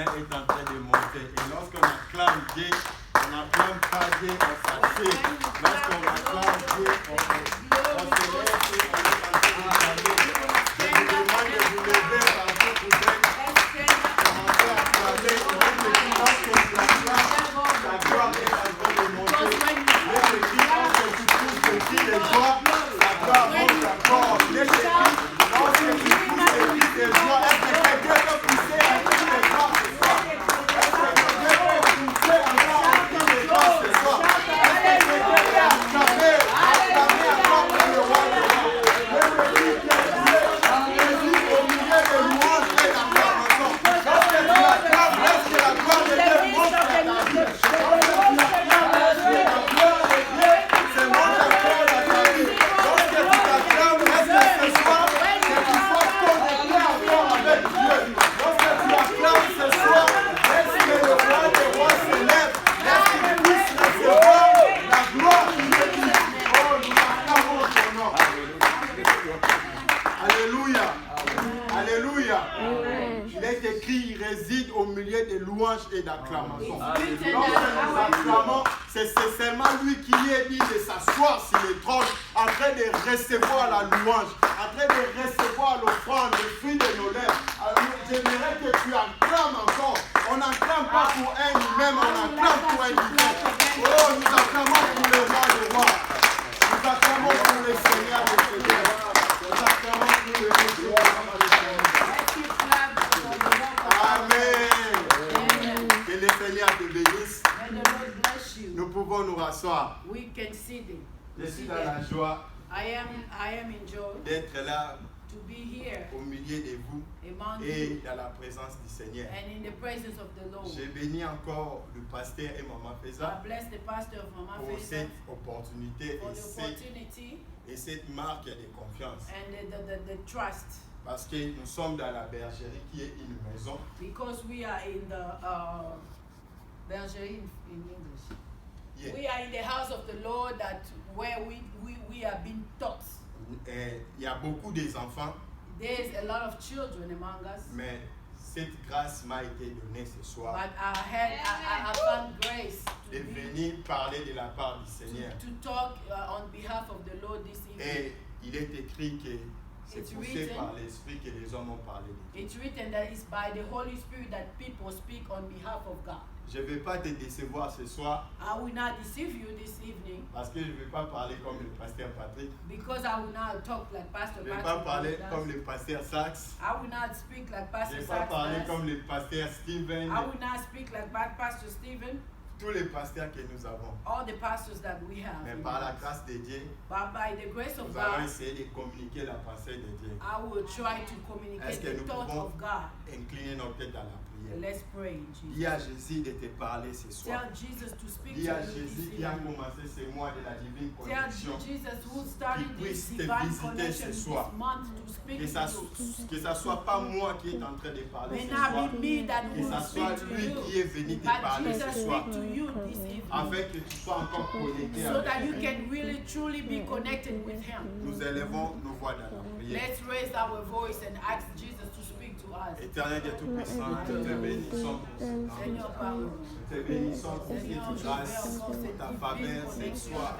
est en train de monter. Et lorsqu'on acclame Dieu, on n'acclame pas Dieu, on s'assied. Lorsqu'on acclame Dieu, on se lève et on est en train de parler. Je vous demande de vous lever partout pour commencer à acclamer. Lorsque tu acclames, ta gloire est en train de monter. Les petits, lorsque tu pousses le cri de joie, la gloire monte encore. Les petits, lorsque tu pousses le cri de joie, est-ce que quelqu'un peut pousser un cri de joie ce soir? Est-ce que quelqu'un peut pousser encore un cri de joie ce soir? Est-ce que quelqu'un peut acclamer encore pour le roi de roi? Les petits qui est Dieu, au milieu de louanges et d'acclamation. Lorsque tu acclames, est-ce que la gloire de Dieu monte à ta vie? Lorsque tu acclames, est-ce que la gloire de Dieu se monte encore à ta vie? Lorsque tu t'acclames, est-ce que ce soir, que tu sois connecté encore avec Dieu? Lorsque tu acclames ce soir, est-ce que le roi des rois se lève? Est-ce qu'il puisse recevoir la gloire qui est dit? Oh, nous acclamons ton nom. Alléluia. Alléluia. Il est écrit, il réside au milieu des louanges et d'acclamations. Lorsque nous acclamons, c'est seulement lui qui est dit de s'asseoir sur le trône, en train de recevoir la louange, en train de recevoir l'offrande, le fruit de nos lèvres. Alors, j'aimerais que tu acclames encore. On n'acclame pas pour un nous-mêmes, on acclame pour un divin. Oh, nous acclamons pour le roi des rois. Nous acclamons pour le Seigneur des seigneurs. Nous acclamons pour le Dieu des seigneurs. Amen. Que le Seigneur te bénisse. Nous pouvons nous rasseoir. Je suis dans la joie d'être là au milieu de vous et dans la présence du Seigneur. Je bénis encore le pasteur et Maman Feza pour cette opportunité et cette marque de confiance. Parce que nous sommes dans la bergerie qui est une maison. Because we are in the bergerie in English. Yeah. We are in the house of the Lord where we are being taught. Il y a beaucoup d'enfants. There's a lot of children among us. Mais cette grâce m'a été donnée ce soir. But I found grace de venir parler de la part du Seigneur. To talk on behalf of the Lord this evening. Et il est écrit que c'est poussé par l'Esprit que les hommes ont parlé de Dieu. It's written that it's by the Holy Spirit that people speak on behalf of God. Je ne vais pas te décevoir ce soir. I will not deceive you this evening. Parce que je ne vais pas parler comme le pasteur Patrick. Because I will not talk like Pastor Patrick. Je ne vais pas parler comme le pasteur Sachs. I will not speak like Pastor Sachs. Je ne vais pas parler comme le pasteur Stephen. I will not speak like Pastor Stephen. Tous les pasteurs que nous avons. All the pastors that we have. Mais par la grâce de Dieu, but by the grace of nous allons God, essayer de communiquer la pensée de Dieu. I will try to communicate the thought of God. Incliner nos têtes à la prière. Let's pray, Jesus. Dis à Jésus de te parler ce soir. Tell Jesus to speak Dis to à you Jésus this qui a evening. commencé ce mois de la divine Tell connexion. Jesus who started this puisse te divine visiter connection ce this soir. month to speak Que ça ne soit pas moi qui est en train de parler May ce not soir. be me that Que will ça soit speak to lui you, qui est venu te but parler Jesus ce soir. speak to you this evening. Afin que tu sois encore connecté So avec that you lui. can really truly be connected with Him. Nous élevons nos voix dans la prière. Let's raise our voice and ask Jesus to speak to us. Éternel Dieu Tout-Puissant, nous te bénissons pour ce temps. Seigneur, pardon. Nous te bénissons pour cette grâce, pour ta faveur ce soir.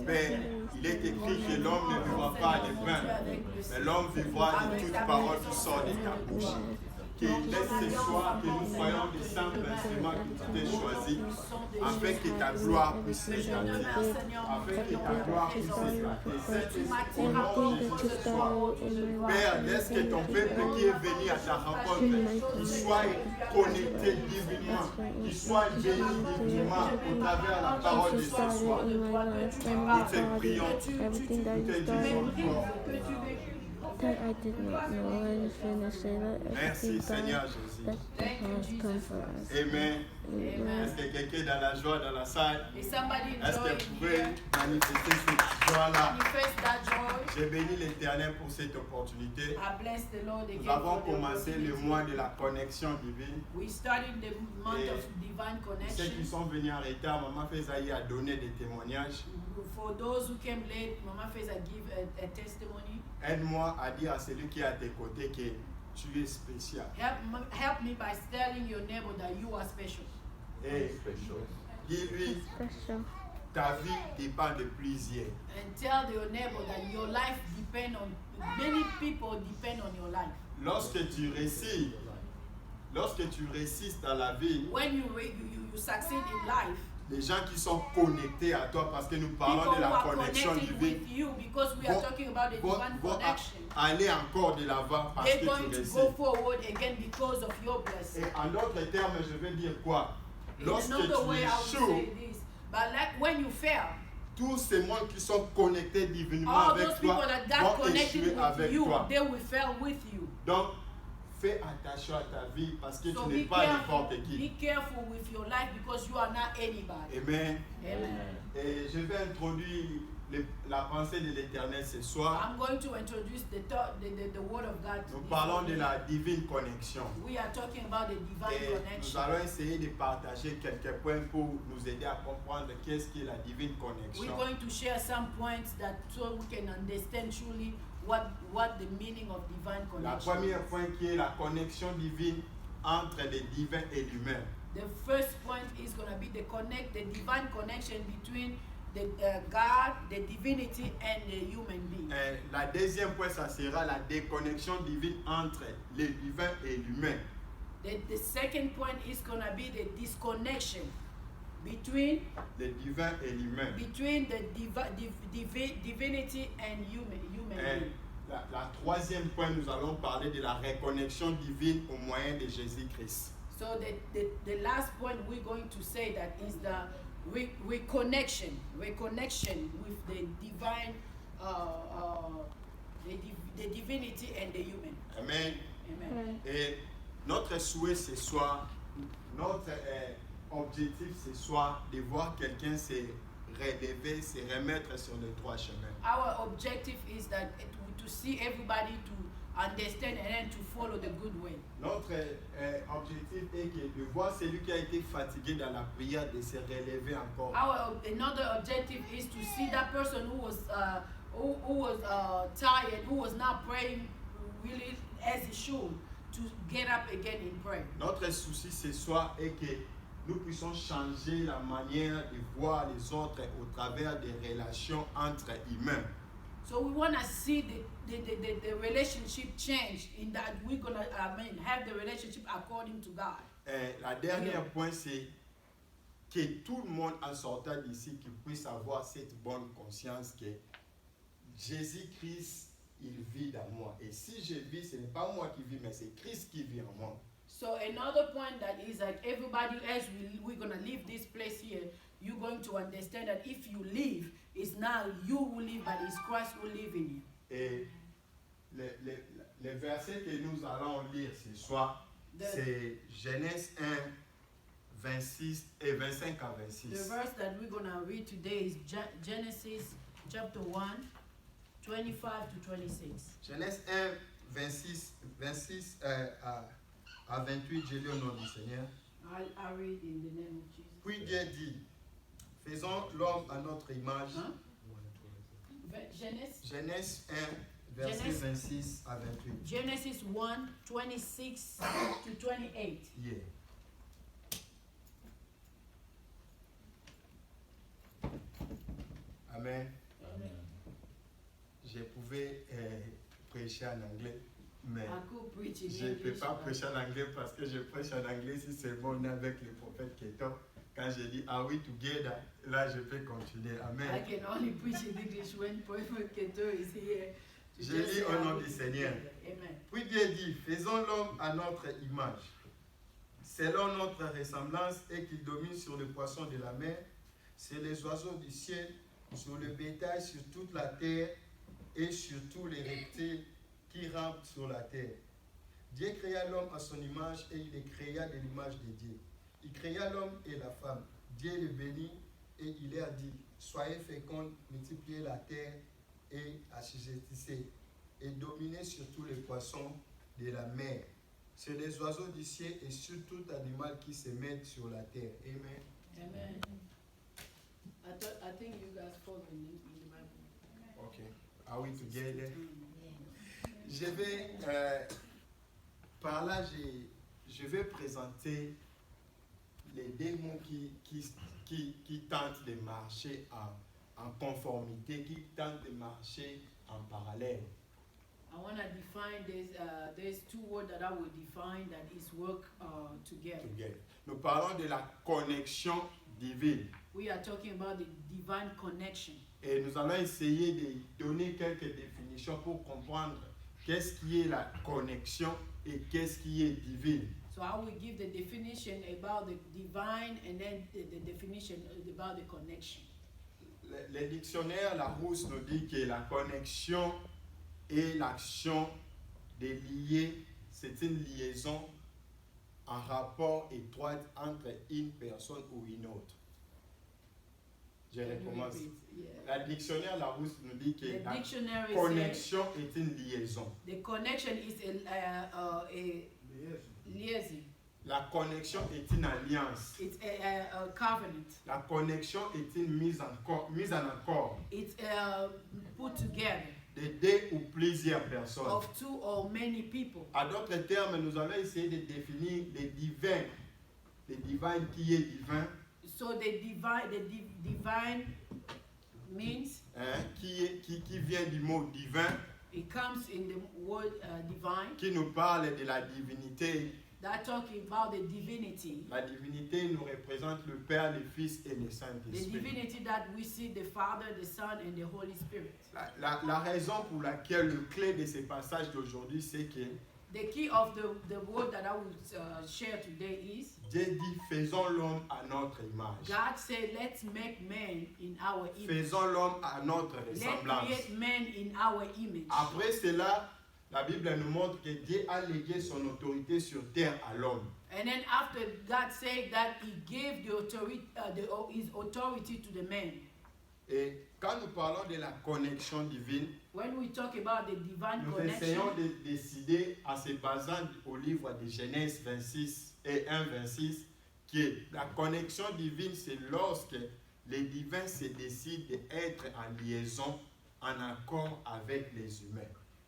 Père, il est écrit que l'homme ne vivra pas de pain, mais l'homme vivra de toute parole qui sort de ta bouche. Que laisse ce soir que nous soyons des simples instruments que tu t'es choisis, afin que ta gloire puisse éclater, afin que ta gloire puisse éclater. Saint-Esprit, au nom de Jésus ce soir. Père, laisse que ton peuple qui est venu à ta rencontre, qu'il soit connecté divinement, qu'il soit béni divinement au travers de la parole de ce soir. Nous te prions, nous te disons gloire. That I did not know anything to say that Merci Seigneur Jésus. that has come for us. Amen. Est-ce que quelqu'un est dans la joie dans la salle? Est-ce que vous pouvez manifester cette joie-là? Je bénis l'Éternel pour cette opportunité. Nous avons commencé le mois de la connexion divine. Ceux qui sont venus en retard, Maman Fezaï a donné des témoignages. For those who came late, Mama Feza give a testimony. Aide-moi à dire à celui qui est à tes côtés que tu es spécial. Help me by telling your neighbor that you are special. Et dis-lui, Special. ta vie dépend de plusieurs. And tell your neighbor that your life depends on, many people depend on your life. Lorsque tu réussisses dans la vie, When you succeed in life, les gens qui sont connectés à toi, parce que nous parlons people de who la are connexion connected divine, with you, because we are talking about the divine connection, aller encore de l'avant parce they're que going tu to réussis. go forward again because of your blessing. Et en d'autres termes, je veux dire quoi? In Lorsque another tu way, I would échoues, say this, but like when you fail, tous ces mondes qui sont connectés divinement all avec those people toi that got vont connected échouer with avec you, toi. they will fail with you. Donc, fais attention à ta vie parce que So tu n'es be pas careful, n'importe qui. be careful with your life because you are not anybody. Amen. Amen. Et je vais introduire la pensée de l'Éternel ce soir. I'm going to introduce the word of God. Nous parlons de la divine connexion. We are talking about the divine Et nous connection. allons essayer de partager quelques points pour nous aider à comprendre qu'est-ce qu'est la divine We're connexion. going to share some points that so we can understand truly what the meaning of divine La connection première is. point qui est la connexion divine entre le divin et l'humain. The first point is going to be the divine connection between the God, the divinity, and the human being. La deuxième point, ça sera la déconnexion divine entre le divin et l'humain. The second point is going to be the disconnection between Le divin et l'humain. the divinity and human being. La troisième point, nous allons parler de la reconnexion divine au moyen de Jésus-Christ. So the last point we're going to say that is the reconnection with the divine, the divinity and the human. Amen. Amen. Et notre souhait ce soir, notre objectif ce soir, de voir quelqu'un se relever, se remettre sur le droit chemin. Our objective is that to see everybody to understand and then to follow the good way. Notre objectif est que de voir celui qui a été fatigué dans la prière de se relever encore. Another objective is to see that person who was tired, who was not praying really as he should, to get up again in prayer. Notre souci ce soir est que nous puissions changer la manière de voir les autres au travers des relations entre humains. So we want to see the relationship change in that we're going to have the relationship according to God. La dernière point, c'est que tout le monde en sortant d'ici qui puisse avoir cette bonne conscience que Jésus-Christ, il vit dans moi. Et si je vis, ce n'est pas moi qui vis, mais c'est Christ qui vit en moi. So another point that is like everybody else, we're going to leave this place here, you're going to understand that if you leave, it's not you who live, but it's Christ who live in you. Et le verset que nous allons lire ce soir, c'est Genèse 1, 26 et 25 à 26. The verse that we're going to read today is Genesis chapter 1, 25 to 26. Genèse 1, 26 à 28, je lis au nom du Seigneur. I'll read in the name of Jesus. Puis Dieu dit, faisons l'homme à notre image. Huh? Genèse 1, verset 26 à 28. Genesis 1, 26 to 28. Yeah. Amen. Amen. Je pouvais prêcher en anglais, mais I could preach in je ne peux English, pas but prêcher en anglais parce que je prêche en anglais si seulement on est avec le prophète Keto. Quand je dis are we together, là je peux continuer. I Amen. can only preach in English when Prophet Keto is here. to Je just lis say au nom how du we Seigneur. together. Amen. Puis Dieu dit, faisons l'homme à notre image, selon notre ressemblance, et qu'il domine sur les poissons de la mer, sur les oiseaux du ciel, sur le bétail, sur toute la terre, et sur tous les reptiles qui rampent sur la terre. Dieu créa l'homme à son image, et il les créa de l'image de Dieu. Il créa l'homme et la femme. Dieu les bénit, et il leur dit, soyez féconds, multipliez la terre, et assujettissez, et dominez sur tous les poissons de la mer, sur les oiseaux du ciel et sur tout animal qui se met sur la terre. Amen. Amen. I think you guys follow in the Bible. Ok. Are we together? Mm. Je vais par là, je vais présenter les démons qui tentent de marcher en conformité, qui tentent de marcher en parallèle. I want to define there's two words that I will define that is work together. Nous parlons de la connexion divine. We are talking about the divine connection. Et nous allons essayer de donner quelques définitions pour comprendre qu'est-ce qui est la connexion et qu'est-ce qui est divine. So I will give the definition about the divine and then the definition about the connection. Le dictionnaire Larousse nous dit que la connexion est l'action de lier, c'est une liaison en rapport étroit entre une personne ou une autre. Je recommence. Le dictionnaire Larousse nous dit que la connexion est une liaison. The connection is a liaison. La connexion est une alliance. It's a covenant. La connexion est une mise en accord It's put together de deux ou plusieurs personnes. of two or many people. À d'autres termes, nous allons essayer de définir les divins. Les divins qui est divin, So the divine means qui vient du mot divin, it comes in the word divine. qui nous parle de la divinité. That talking about the divinity. La divinité nous représente le Père, le Fils et le The Saint-Esprit. divinity that we see the Father, the Son, and the Holy Spirit. La raison pour laquelle le clé de ce passage d'aujourd'hui, c'est que The key of the word that I will share today is Dieu dit, faisons l'homme à notre image. God said, let's make man in our image. Faisons l'homme à notre Let's ressemblance. create man in our image. Après cela, la Bible nous montre que Dieu a légué son autorité sur terre à l'homme. And then after God said that, He gave the authority, His authority to the man. Et quand nous parlons de la connexion divine, When we talk about the divine nous connection, essayons de décider en se basant au livre de Genèse 26 et 1-26 que la connexion divine, c'est lorsque les divins se décident d'être en liaison, en accord avec les humains.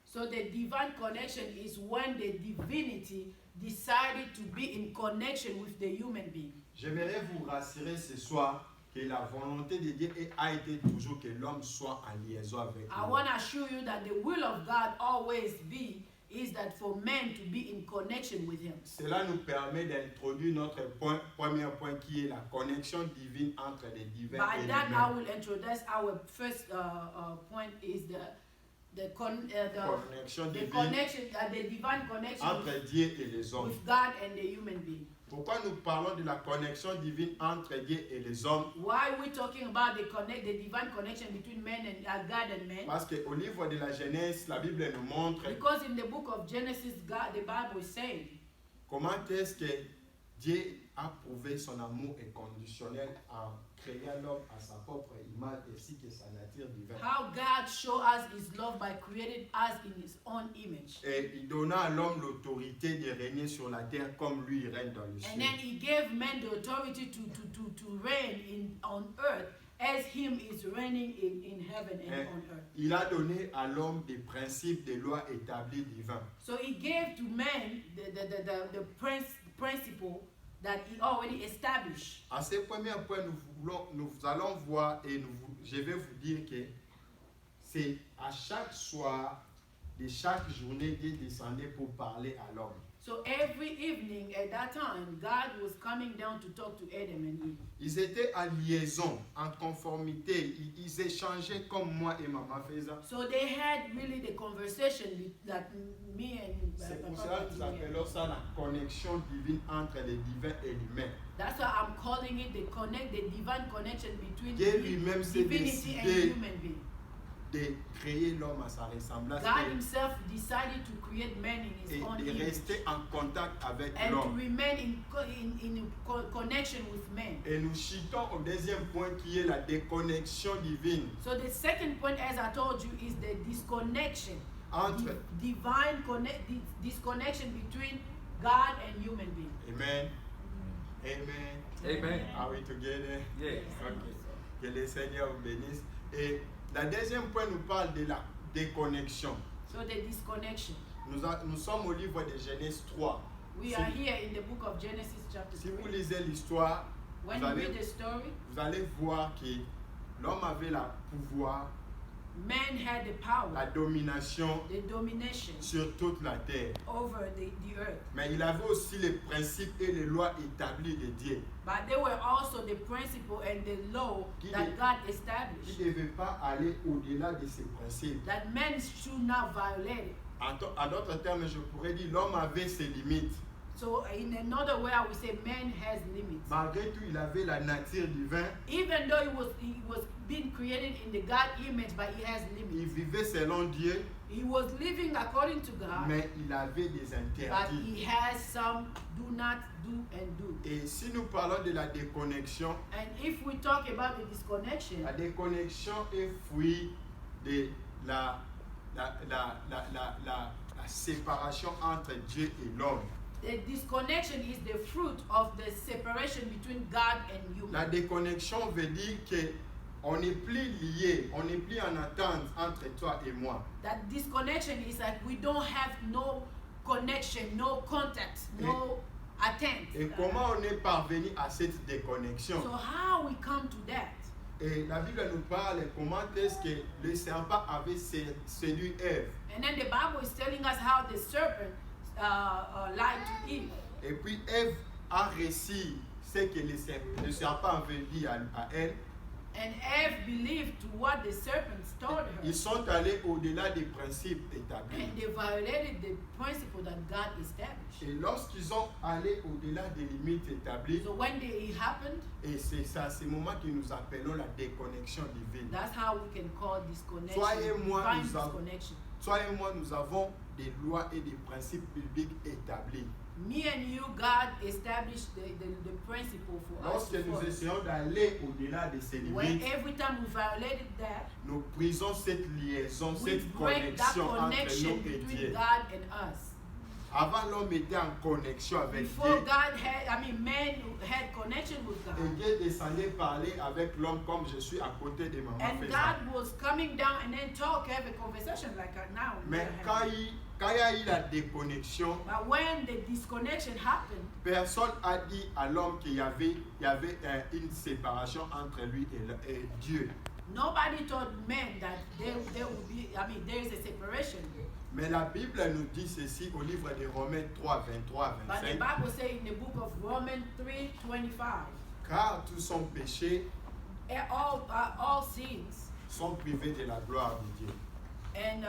so the divine connection is when the divinity decided to be in connection with the human being. J'aimerais vous rassurer ce soir que la volonté de Dieu a été toujours que l'homme soit en liaison avec I lui. want to assure you that the will of God always is that for man to be in connection with Him. Cela nous permet d'introduire notre premier point qui est la connexion divine entre les divins By et that, I l'humain. will introduce our first point is the Connexion divine connection, the divine connection entre Dieu et les hommes. with God and the human being. Pourquoi nous parlons de la connexion divine entre Dieu et les hommes? Why are we talking about the divine connection between man and God and man? Parce qu'au livre de la Genèse, la Bible nous montre Because in the book of Genesis, God, the Bible is saying comment est-ce que Dieu a prouvé son amour inconditionnel en créant l'homme à sa propre image ainsi que sa nature divine. how God showed us His love by creating us in His own image. Et il donna à l'homme l'autorité de régner sur la terre comme lui il règne dans le ciel. And then He gave man the authority to reign on earth as Him is reigning in heaven and on earth. Il a donné à l'homme des principes, des lois établies divins. So He gave to man the principle that He already established. À ce premier point, nous allons voir et je vais vous dire que c'est à chaque soir de chaque journée Dieu descendait pour parler à l'homme. So every evening at that time, God was coming down to talk to Adam and Eve. Ils étaient en liaison, en conformité. Ils échangeaient comme moi et maman faisaient. So they had really the conversation that me and C'est pour Papa cela que nous had. appelons ça la connexion divine entre les divins et l'humain. That's why I'm calling it the divine connection between Dieu lui-même s'est divinity and décidé human being. de créer l'homme à sa ressemblance God Himself decided to create man in His own et de image rester en contact avec and to l'homme. remain in connection with man. Et nous chutons au deuxième point qui est la déconnexion divine So the second point, as I told you, is the disconnection, entre. disconnection between God and human being. Amen. Amen. Amen. Are we together? Yes. Ok. Que le Seigneur vous bénisse. Et la deuxième point nous parle de la déconnexion. So the disconnection. nous sommes au livre de Genèse 3. We are here in the book of Genesis chapter Si vous 3. lisez l'histoire, When vous you allez, read the story, vous allez voir que l'homme avait le pouvoir, man had the power, la domination the domination sur toute la terre. over the earth. Mais il avait aussi les principes et les lois établies de Dieu. But there were also the principle and the law that God established. Il ne devait pas aller au-delà de ces principes. That men should not violate it. En d'autres termes, je pourrais dire l'homme avait ses limites. So in another way, I would say man has limits. Malgré tout, il avait la nature divine. Even though he was being created in the God image, but he has Il limits. vivait selon Dieu, He was living according to God, mais il avait des but interdits. he has some do not do and do. Et si nous parlons de la déconnexion, And if we talk about the disconnection, la déconnexion est fruit de la séparation entre Dieu et l'homme. the disconnection is the fruit of the separation between God and La human. déconnexion veut dire que on n'est plus lié, on n'est plus en attente entre toi et moi. That disconnection is like we don't have no connection, no contact, no attempt. Et comment on est parvenu à cette déconnexion? So how we come to that? Et la Bible nous parle comment est-ce que le serpent avait séduit Ève. And then the Bible is telling us how the serpent lied to Eve. Et puis Ève a réussi ce que le serpent avait dit à elle. And Eve believed to what the serpents told her. Ils sont allés au-delà des principes établis. And they violated the principle that God established. Et lorsqu'ils ont allé au-delà des limites établies, So when it happened, et c'est ça, c'est le moment que nous appelons la déconnexion divine. that's how we can call disconnection. Toi et moi, Divine nous avons- disconnection. Toi et moi, nous avons des lois et des principes bibliques établis. Me and you, God established the principle for us. Lorsque to nous follow. essayons d'aller au-delà de ces When limites, every time we violated that, nous brisons cette liaison, we cette break that connexion entre connection nous et between Dieu. God and us. Avant, l'homme était en connexion avec Before Dieu. God had, man had connection with Et God. Dieu descendait parler avec l'homme comme je suis à côté de maman And faisant. God was coming down and then have a conversation like now. we Mais are quand having. il y a eu la déconnexion, But when the disconnection happened, personne n'a dit à l'homme qu'il y avait une séparation entre lui et Dieu. nobody told men that there would be, there is a separation. Mais la Bible nous dit ceci au livre de Romains 3, 23 à But the 25. Bible says in the book of Romans 3:25, Car tous sont péchés, all sins sont privés de la gloire de Dieu. and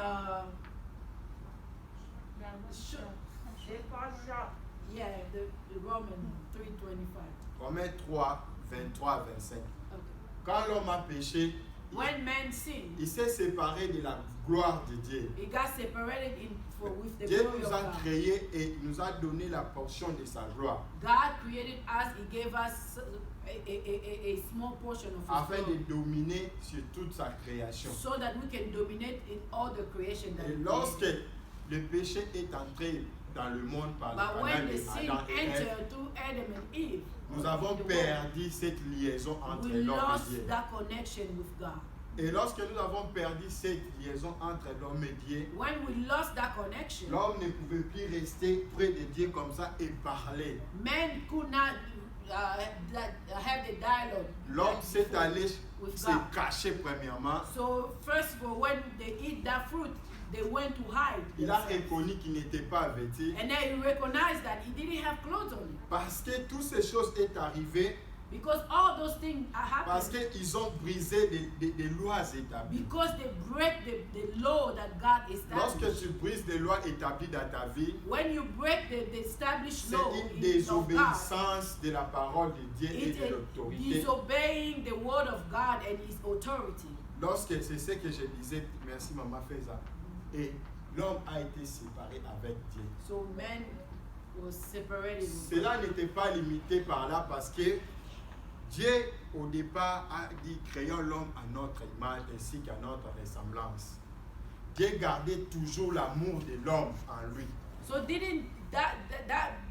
the Romans 3:25. Romains 3, 23 à 25. Okay. Quand l'homme a péché, When man sinned, il s'est séparé de la gloire de Dieu. he got separated with the Dieu glory nous of a God. créés et nous a donné la portion de sa gloire God created us, he gave us a small portion of his afin de glory dominer sur toute sa création. so that we can dominate in all the creation that Et he lorsque created. le péché est entré dans le monde par But Adam when the et sin Adam et Ève, entered through Adam and Eve, nous avons in the world, perdu cette liaison entre we l'homme et lost Dieu. that connection with God. Et lorsque nous avons perdu cette liaison entre l'homme et Dieu, When we lost that connection, l'homme ne pouvait plus rester près de Dieu comme ça et parler. man could not have the dialogue. L'homme like s'est before allé with se God. cacher premièrement. So first of all, when they eat that fruit, they went to hide. Il a themselves. reconnu qu'il n'était pas vêtu. And then he recognized that he didn't have clothes on him. Parce que toutes ces choses sont arrivées Because all those things are parce happening. qu'ils ont brisé des lois établies. Because they break the law that God Lorsque established. tu brises des lois établies dans ta vie, When you break the established c'est law une of God, désobéissance de la parole de Dieu et it's de a l'autorité. disobeying the word of God and his authority. Lorsque c'est ce que je disais, merci maman Feza, et l'homme a été séparé avec Dieu. So man was separated. with Cela God. n'était pas limité par là parce que Dieu, au départ, a dit créons l'homme à notre image ainsi qu'à notre ressemblance. Dieu gardait toujours l'amour de l'homme en lui. So didn't that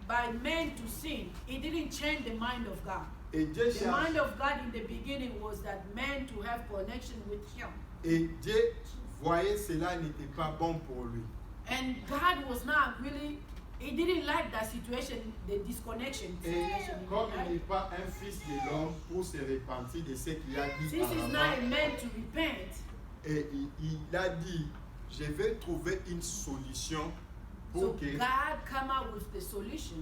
by man to sin, it didn't change the mind of God. Et Dieu The cherche, mind of God in the beginning was that man to have connection with him. et Dieu voyait cela n'était pas bon pour lui. And God was not really, he didn't like that situation, the disconnection Et situation. He comme didn't il n'est like. pas un fils de l'homme pour se repentir de ce qu'il a dit Since he's not a avant, man to repent, et il a dit, je vais trouver une solution so pour que, God come out with the solution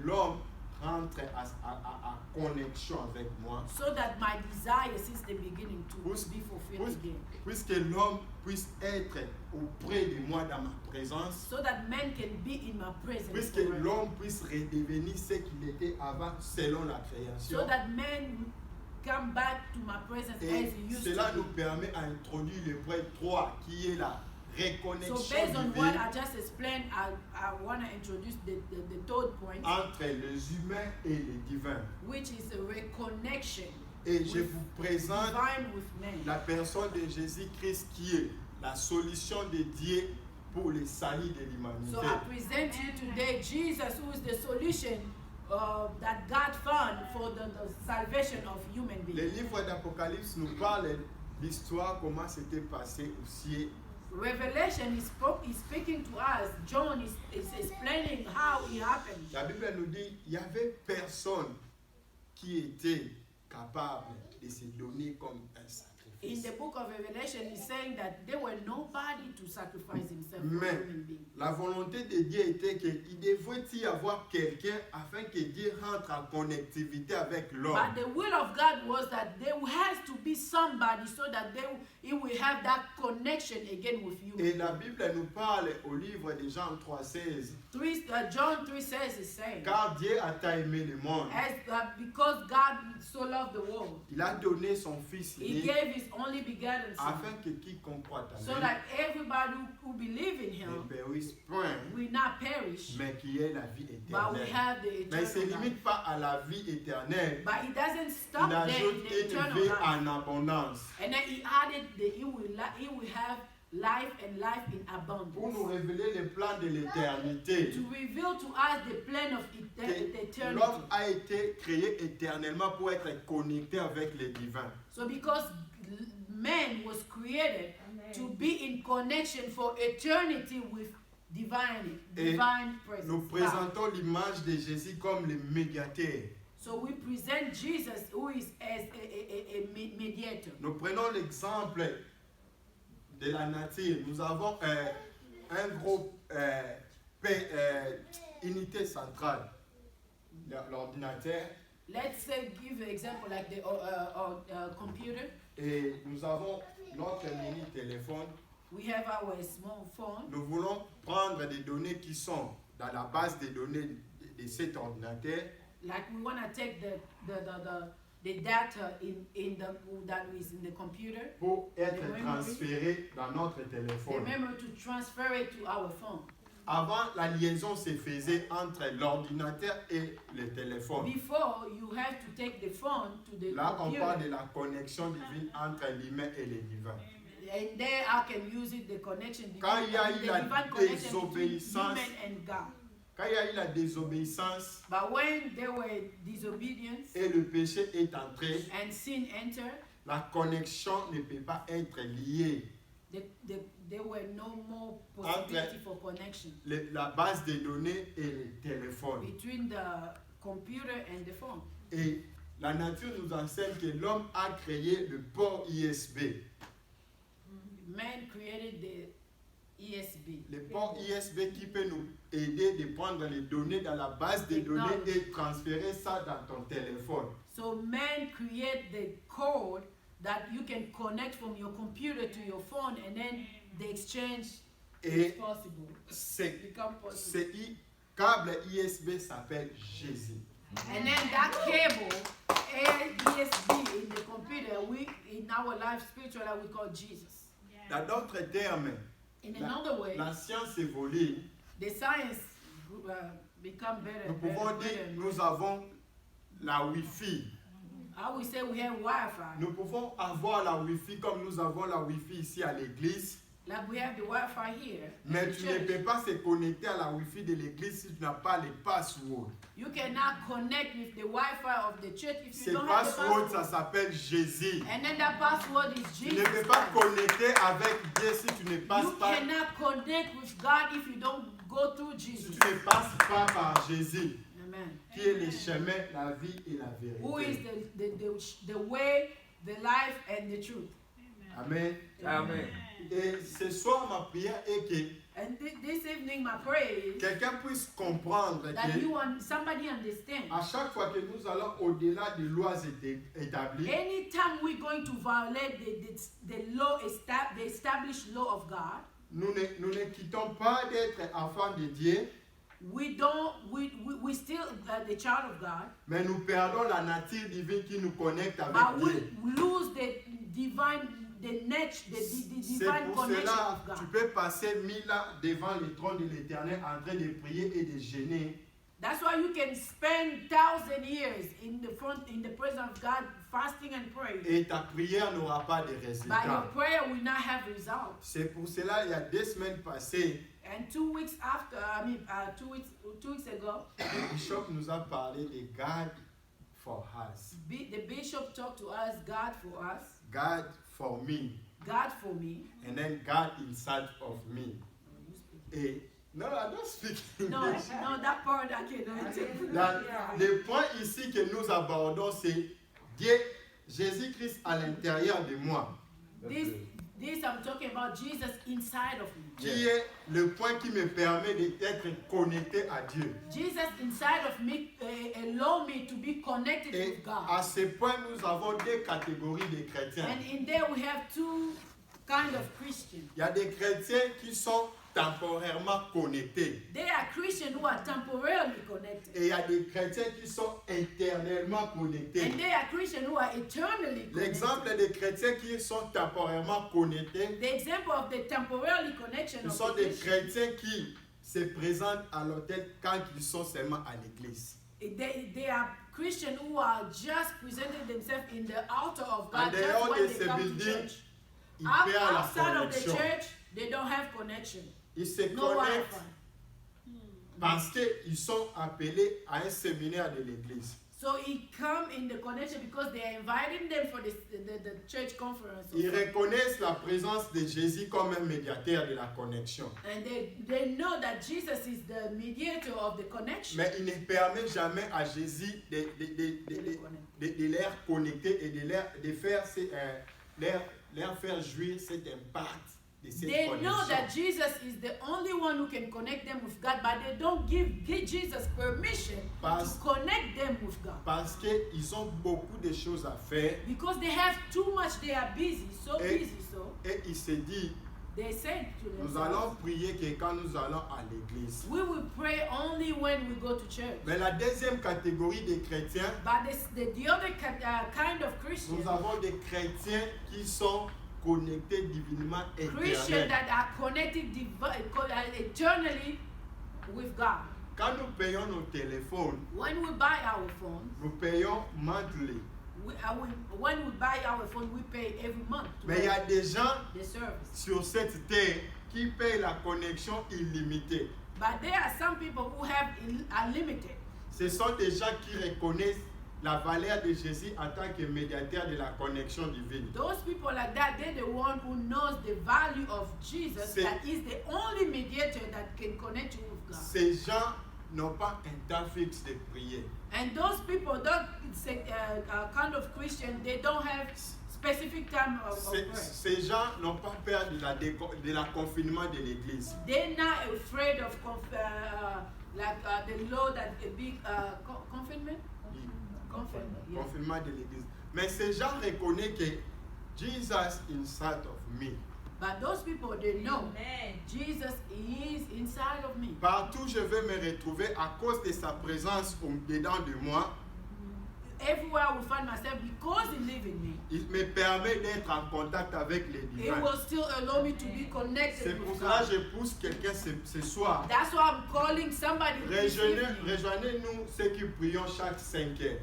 l'homme rentre à connexion avec moi, so that my desire since the beginning to Puisque- be fulfilled again. puisque l'homme puisse être auprès de moi dans ma présence, So that man can be in my presence. puisque forever. l'homme puisse redevenir ce qu'il était avant selon la création. So that man come back to my presence Et as he used cela to nous be. permet d'introduire le point 3 qui est la So reconnexion based on what divine I just explained, I want to introduce the third point, entre les humains et les divins. which is a reconnection Et je with vous présente divine with man. la personne de Jésus-Christ qui est la solution de Dieu pour le salut de So l'humanité. I present to you today Jesus, who is the solution that God found for the salvation of human Le beings. livre d'Apocalypse nous parle de l'histoire, comment c'était passé au ciel. Revelation is speaking to us. John is explaining how it happened. La Bible nous dit il n'y avait personne qui était capable de se donner comme un In sacrifice. the book of Revelation, he's saying that there were nobody to sacrifice himself for Mais human being. la volonté de Dieu était qu'il devrait y avoir quelqu'un afin que Dieu rentre en connectivité avec l'homme. But the will of God was that there has to be somebody so that he will have that connection again with you. Et la Bible nous parle au livre de Jean 3,16. John 3 says, is saying, Car Dieu a tant aimé le monde, because God so loved the world, il a donné son Fils he unique gave his only begotten Son, afin que quiconque croit en so lui that everybody who believe in ne him périsse point, will not perish, mais qu'il ait la vie but will éternelle. have the Mais il ne se eternal life. limite pas à la vie éternelle, But he doesn't il stop there in ajoute the une eternal vie life. en abondance. And then he added that he will have life and life in Pour nous abundance. révéler le plan de l'éternité. To reveal to us the plan of Que eternity. l'homme a été créé éternellement pour être connecté avec les divins. So because man was created to be in connection for eternity with divine Et presence. nous God. présentons l'image de Jésus comme le médiateur. So we present Jesus who is as a mediator. Nous prenons l'exemple de la nature. Nous avons un gros unité centrale, l'ordinateur, Let's say give an example like the computer. et nous avons notre mini téléphone. We have our small phone. Nous voulons prendre des données qui sont dans la base des données de cet ordinateur Like we want to take the data that is in the computer, pour être The memory. transféré dans notre téléphone. remember to transfer it to our phone. Avant, la liaison se faisait entre l'ordinateur et le téléphone. Before, you have to take the phone to the Là, on parle computer. de la connexion divine entre l'humain et le divin. And there I can use it, the connection Quand il y a the eu la divine connection between désobéissance, human and God. quand il y a eu la désobéissance But when there were disobedience et le péché est entré, and sin entered, la connexion ne peut pas être liée. there were no more possibility for connection La base des données et le téléphone. between the computer and the phone. Et la nature nous enseigne que l'homme a créé le port USB. Man created the ESB. Le port USB qui peut nous aider de prendre les données dans la base des données et transférer ça dans ton téléphone. So man create the code that you can connect from your computer to your phone, and then the exchange is Et possible. Become possible. ce câble USB s'appelle Jésus. And then that cable, ESB in the computer, we in our life spiritual we call Jesus. Dans d'autres termes, In another way, la science évolue. the science become better. Nous pouvons better, dire better. nous avons la Wi-Fi. How we say we have Wi-Fi. Nous pouvons avoir la Wi-Fi comme nous avons la Wi-Fi ici à l'église. Like we have the Wi-Fi here. Mais in the tu ne church. peux pas se connecter à la Wi-Fi de l'église si tu n'as pas les passwords. You cannot connect with the Wi-Fi of the church if you Ces don't have the passwords, password. ça s'appelle Jésus. And then that password is Tu Jesus. ne peux pas Christ. connecter avec Dieu si tu ne passes You pas, cannot connect with God if you don't go through si Jesus. tu ne passes pas par Jésus, Amen. qui est le chemin, la vie et la Who is vérité. the way, the life, and the truth. Amen. Amen. Et ce soir, ma prière est que And this evening, my prayer is quelqu'un puisse comprendre that que somebody understand. à chaque fois que nous allons au-delà des lois établies, Anytime we're going to violate the established law of God, nous ne quittons pas d'être enfants de Dieu, we still the child of God, mais nous perdons la nature divine qui nous connecte but avec we Dieu. lose the divine, the C'est divine pour connection cela of God. tu peux passer 1000 ans devant le trône de l'Éternel en train de prier et de jeûner. That's why you can spend 1,000 years in the presence of God, fasting and praying. Et ta prière n'aura pas de But your résultat. prayer will not have results. C'est pour cela, il y a 2 semaines passées, And 2 weeks after, 2 weeks ago, le bishop nous a parlé de God for us. the bishop talked to us, God for us, God for me. God for me. And then God inside of me. Et, no, I don't speak No, English. no, that part I cannot take. Le point ici que nous abordons, c'est Dieu, Jésus-Christ à l'intérieur de moi. This I'm talking about Jesus inside of me. Qui est le point qui me permet d'être connecté à Dieu. Jesus inside of me allow me to be connected Et with God. à ce point, nous avons 2 catégories de chrétiens. And in there we have 2 kind of Christians. Il y a des chrétiens qui sont temporairement connectés. They are Christians who are temporarily connected. Et il y a des chrétiens qui sont éternellement connectés. And they are Christians who are eternally connected. L'exemple des chrétiens qui sont temporairement connectés, The example of the temporarily connection ce of sont the des Christians, chrétiens qui se présentent à l'autel quand ils sont seulement à l'église. they are Christians who are just presenting themselves in the altar of En God just dehors when de they ce come to building, church. ils perdent la Outside of the connexion. church, they don't have connection. Ils se No connectent Wi-Fi. parce qu'ils sont appelés à un séminaire de l'église. So he come in the connection because they are inviting them for the church conference. Ils reconnaissent la présence de Jésus comme un médiateur de la connexion. And they know that Jesus is the mediator of the connection. Mais il ne permet jamais à Jésus de les connecter et de leur faire jouir cet impact de cette They know that connexion. Jesus is the only one who can connect them with God, but they don't give Jesus permission Parce- to connect them with God. Parce qu'ils ont beaucoup de choses à faire Because they have too much, they are busy, so Et- busy, so et ils se disent, they said to nous allons themselves, prier que quand nous allons à l'église. we will pray only when we go to church. Mais la deuxième catégorie des chrétiens, But the other kind of Christian, nous avons des chrétiens qui sont connectés divinement Christians éternels. that are connected eternally with God. Quand nous payons nos téléphones, When we buy our phone, nous payons monthly. when we buy our phone, we pay every month to Mais il y a des gens the service. sur cette terre qui payent la connexion illimitée. But there are some people who have unlimited. Ce sont des gens qui reconnaissent la valeur de Jésus en tant que médiateur de la connexion divine. Those people like that, they're the one who knows the value of Jesus, C'est- that is the only mediator that can connect you with God. Ces gens n'ont pas un temps fixe de prier. And those people, that kind of Christian, they don't have specific time of prayer. Ces gens n'ont pas peur de la confinement de l'église. They're not afraid of the law that a big confinement. Confinement, yes. Confinement de l'église. Mais ces gens reconnaissent que Jesus inside of me. But those people, they know Amen. Jesus is inside of me. Partout je veux me retrouver à cause de sa présence dedans de moi. Everywhere I will find myself, because He lives in me, Il me permet d'être en contact avec les It divins. will still allow me to be connected C'est pour with cela God. que je pousse quelqu'un ce soir. That's why I'm calling somebody this evening. Rejoignez-nous ceux qui prions chaque 5 heures.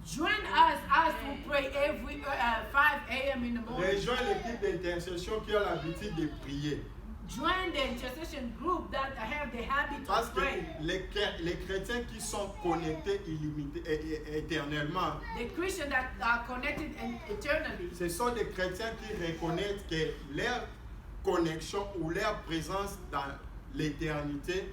Join us as we pray every 5 a.m. in the morning. Rejoins l'équipe d'intercession qui a l'habitude de prier. Join the intercession group that have the habit Parce of que praying. les chrétiens qui sont connectés éternellement, The Christians that are connected eternally, ce sont des chrétiens qui reconnaissent que leur connexion ou leur présence dans l'éternité,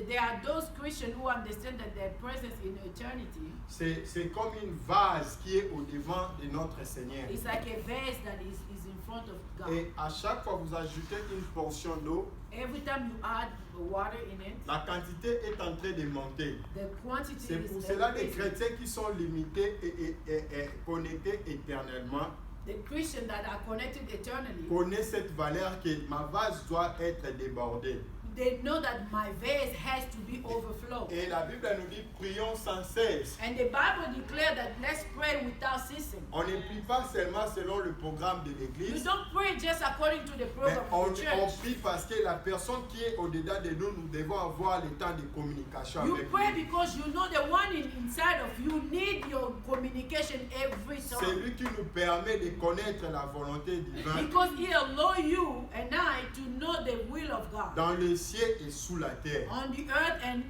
there are those Christians who understand that their presence in eternity c'est comme une vase qui est au devant de notre Seigneur. is like a vase that is in front of God. Et à chaque fois que vous ajoutez une portion d'eau, Every time you add water in it, la quantité est en train de monter. the quantity C'est is pour cela les increasing. chrétiens qui sont limités et connectés éternellement The Christians that are connected eternally, connaissent cette valeur que ma vase doit être débordée. they know that my vase has to be overflow. Et la Bible nous dit prions sans cesse. And the Bible declares that let's pray without ceasing. On ne prie pas seulement selon le programme de You l'église, don't pray just according to the mais program on of the church. prie parce que la personne qui est au-dedans de nous, nous devons avoir le temps de communication You avec pray lui. because you know the one inside of you need your communication every C'est time. lui qui nous permet de connaître la volonté divine Because he allows you and I to know the will of God dans le ciel et sous la terre. on the earth and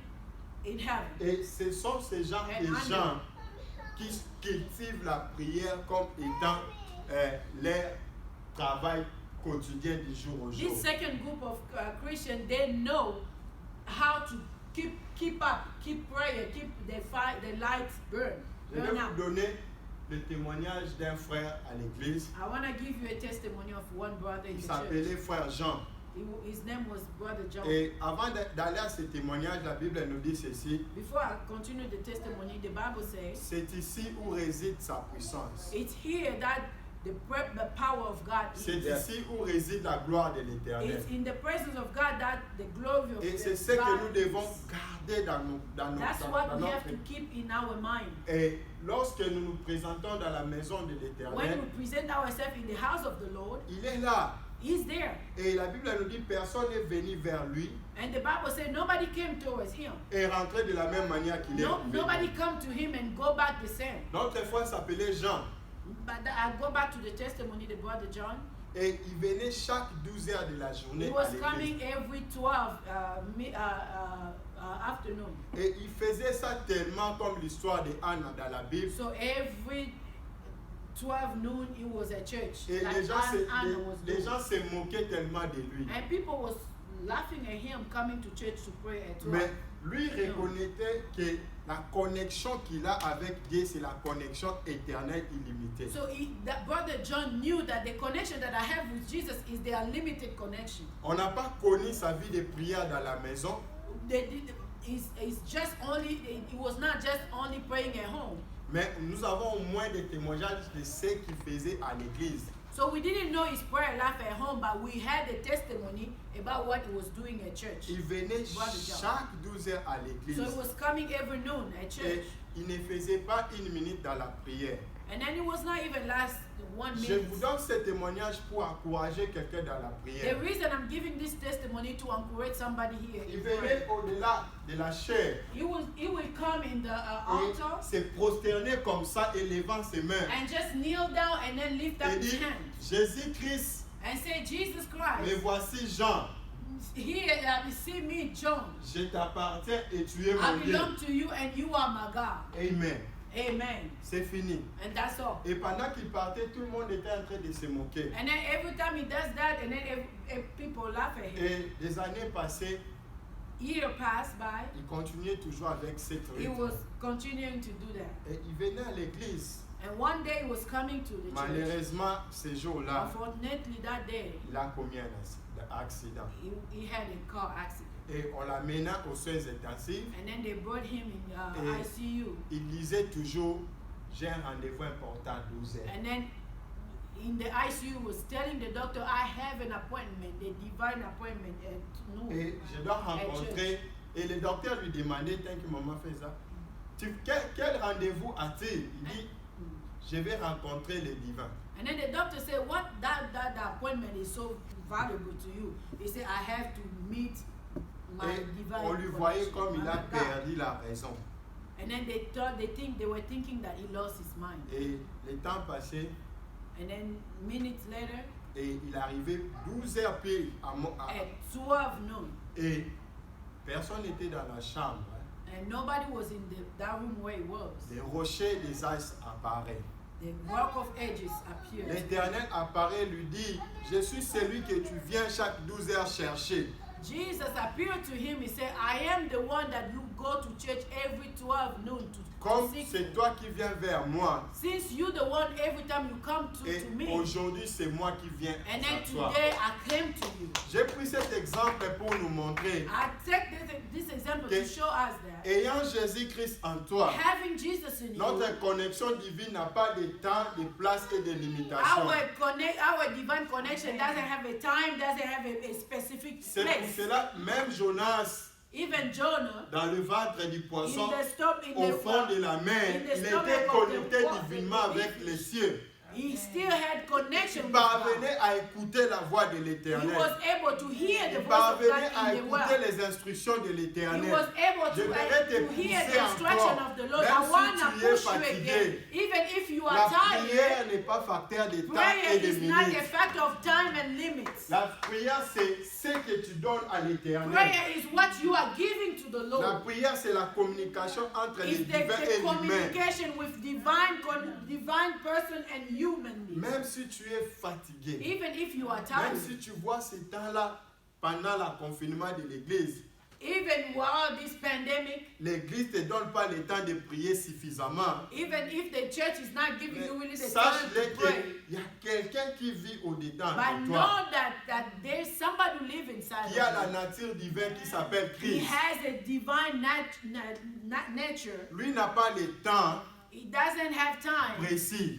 in heaven. Et ce sont ces gens And des under. gens qui cultivent la prière comme étant leur travail quotidien du jour au jour. This second group of Christians, they know how to keep prayer, keep the lights burn Je vais out. vous donner le témoignage d'un frère à l'église. I want to give you a testimony of one brother in Il the s'appelait church. frère Jean. His name was Brother John. Et avant d'aller à ce témoignage, la Bible nous dit ceci. Before I continue the testimony, the Bible says, C'est ici où réside sa puissance. it's here that the power of God C'est is. ici où réside la gloire de l'Éternel. It's in the presence of God that the glory of Et c'est the ce que nous God devons is. garder dans That's dans what we notre have to keep in our mind. Et lorsque nous nous présentons dans la maison de When l'Éternel, we present ourselves in the house of the Lord, il est là. He's there. Et la Bible nous dit personne n'est venu vers lui And the Bible says nobody came towards him. et rentré de la même manière qu'il est No, venu. nobody come to him and go back the same. Notre frère s'appelait Jean But I go back to the testimony, the brother John. et il venait chaque 12 heures de la journée He à was l'église. coming every 12 afternoon. Et il faisait ça tellement comme l'histoire de Anne dans la Bible. So every 12 noon he was at church. Et Like les Anna was les doing. gens se moquaient tellement de lui. And people was laughing at him coming to church to pray at 12. Mais lui reconnaissait que la connexion qu'il a avec Dieu, c'est la connexion éternelle illimitée. So that brother John knew that the connection that I have with Jesus is the unlimited connection. On n'a pas connu sa vie de prière dans la maison, It's just only, it was not just only praying at home. mais nous avons au moins des témoignages de ce qu'il faisait à l'église. So we didn't know his prayer life at home, but we had a testimony about what he was doing at church. Il venait Brother John. chaque 12 heures à l'église. So he was coming every noon at Et church. il ne faisait pas une minute dans la prière. And then it was not even last 1 Je minute. vous donne ce témoignage pour encourager quelqu'un dans la The prière. reason I'm giving this testimony to encourage somebody here Il in venait prayer. au-delà de la chair He will come in the et altar se prosterner comme ça, élevant ses mains. and just kneel down and then lift up Et his dit, hands Jésus-Christ, and say, Jesus me Christ, voici Jean, here see me, John. je t'appartiens et tu es I mon Dieu. belong to you and you are my God. Amen. Amen. C'est fini. And that's all. Et pendant qu'il partait, tout le monde était en train de se moquer. And then every time he does that, and then people laugh at him. Et des années passées, Year passed by, il continuait toujours avec cette he rythme. was continuing to do that. Et il venait à l'église. And one day he was coming to the church. Malheureusement, ce jour-là, Unfortunately, that day, il a commis un accident. he had a car accident. Et on l'amena aux soins intensifs. And then they brought him in Et ICU. il disait toujours, j'ai un rendez-vous important à 12 heures. And then in the ICU was telling the doctor, I have an appointment, the divine appointment at noon. Et je dois rencontrer. Et le docteur lui demandait, tant que maman fait ça, quel rendez-vous as-tu? Il dit, je vais rencontrer le divin. And then the doctor said, what that appointment is so valuable to you? He said, I have to meet my Et divine on lui voyait connection, comme il my a God. perdu la raison. And then they were thinking that he lost his mind. Et le temps passé, And then minutes later, et il arrivait 12 heures pile at 12 noon, et personne n'était dans la chambre. and nobody was in that room where he was. Des rochers, des âges apparaissent. The Rock of Ages appeared. L'Éternel apparaît, lui dit, je suis celui que tu viens chaque 12 heures chercher. Jesus appeared to him. He said, I am the one that you go to church every 12 noon to Comme seek. c'est toi qui viens vers moi, Since you the one every time you come et to me. aujourd'hui c'est moi qui viens And à then toi. today I came to you. J'ai pris cet exemple pour nous montrer, I take this example to show us that ayant Jésus-Christ en toi, having Jesus in you, notre connexion divine n'a pas de temps, de place et de limitation. our divine connection doesn't have a time, doesn't have a specific C'est pour place. cela, même Jonas, Even Jonah, dans le ventre du poisson, in au fond de la mer, in the il stomach était of the connecté water, divinement avec les cieux. he still had connection Il with God. parvenait à écouter la voix de He l'Éternel. was able to hear the Il voice of parvenait God à in the écouter world. les instructions de He l'Éternel. was able Je to voudrais te hear pousser the instruction encore, of the Lord. même I want si to tu es push you again. fatigué. Even if you La are tired, prière n'est pas facteur de temps prayer et de is not a minutes. factor of time and limits. La prière, c'est ce que tu donnes à l'Éternel. Prayer is what you are giving to the La Lord. prière, c'est la communication entre les It's divins the et l'humain. communication with divine person and human being. Même si tu es fatigué, Even if you are même tired, si tu vois ce temps-là pendant le confinement de l'église, even while this pandemic, l'église ne te donne pas le temps de prier suffisamment. even if the church is not giving you really the time Sache-le to pray, qu'il y a quelqu'un qui vit au-dedans but de know toi, that there's somebody who lives inside qui a la of you. nature divine qui s'appelle He Christ. has a divine nature. Lui n'a pas le temps He doesn't have time, précis.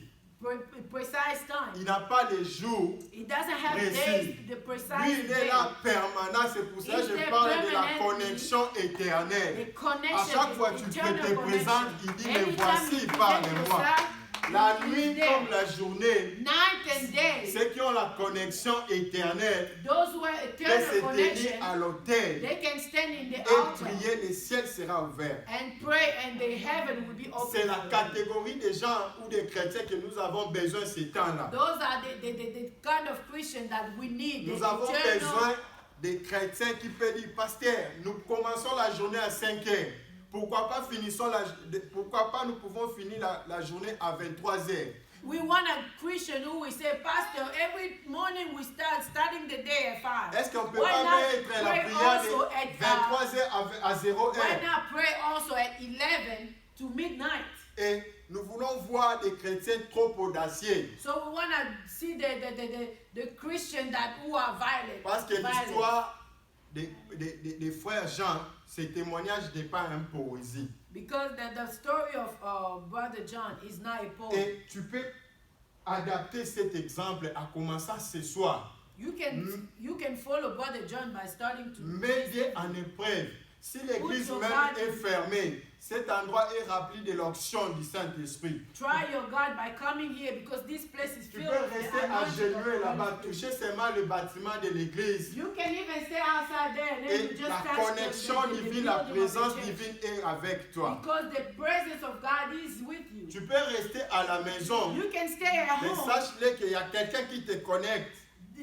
precise time. Il n'a pas les jours. He doesn't have Précis. days, the Lui, precise il est day. là permanent. C'est pour ça que He's je there parle de la permanently. connexion éternelle. The connection, À chaque fois que tu eternal te présentes, connection. il dit, mais Anytime voici, you present parle-moi. yourself, La he nuit is there. comme la journée, Night and day, ceux qui ont la connexion éternelle those who have peuvent se eternal tenir connection, à l'autel they can stand in the et altar prier, le ciel sera ouvert. and pray, and the heaven will be C'est open. la for them. catégorie des gens ou des chrétiens que nous avons besoin ces temps-là. Those are the kind of Christian that we need. Nous The avons eternal. besoin des chrétiens qui peuvent dire, pasteur, nous commençons la journée à 5 heures. Pourquoi pas nous pouvons finir la journée à 23 heures? We want a Christian who will say, Pastor, every morning we starting the day at 5. Est-ce qu'on peut Why pas not mettre la pray prière also de at 23 heures à 0 Why heure? not pray also at 11 to midnight? Et nous voulons voir des chrétiens trop audacieux. So we want to see the Christian who are violent. Parce que violent. l'histoire des frères Jean, ce témoignage n'est pas une poésie. Because the story of Brother John is not a poem. Et tu peux adapter cet exemple à commencer ce soir. You can follow Brother John by starting to Mets en épreuve. Si l'église Put your même God est in- fermée, cet endroit est rempli de l'onction du Saint-Esprit. try your God by coming here, because this place is Tu filled peux with the rester anointing of agenouillé the là-bas, Holy Spirit. toucher seulement le bâtiment de l'église. You can even stay outside there and then you Et just la touch connexion the divine, la building of the présence church. divine est avec toi. Because the presence of God is with you. Tu peux rester à la maison, You can stay at mais home. sache-le qu'il y a quelqu'un qui te connecte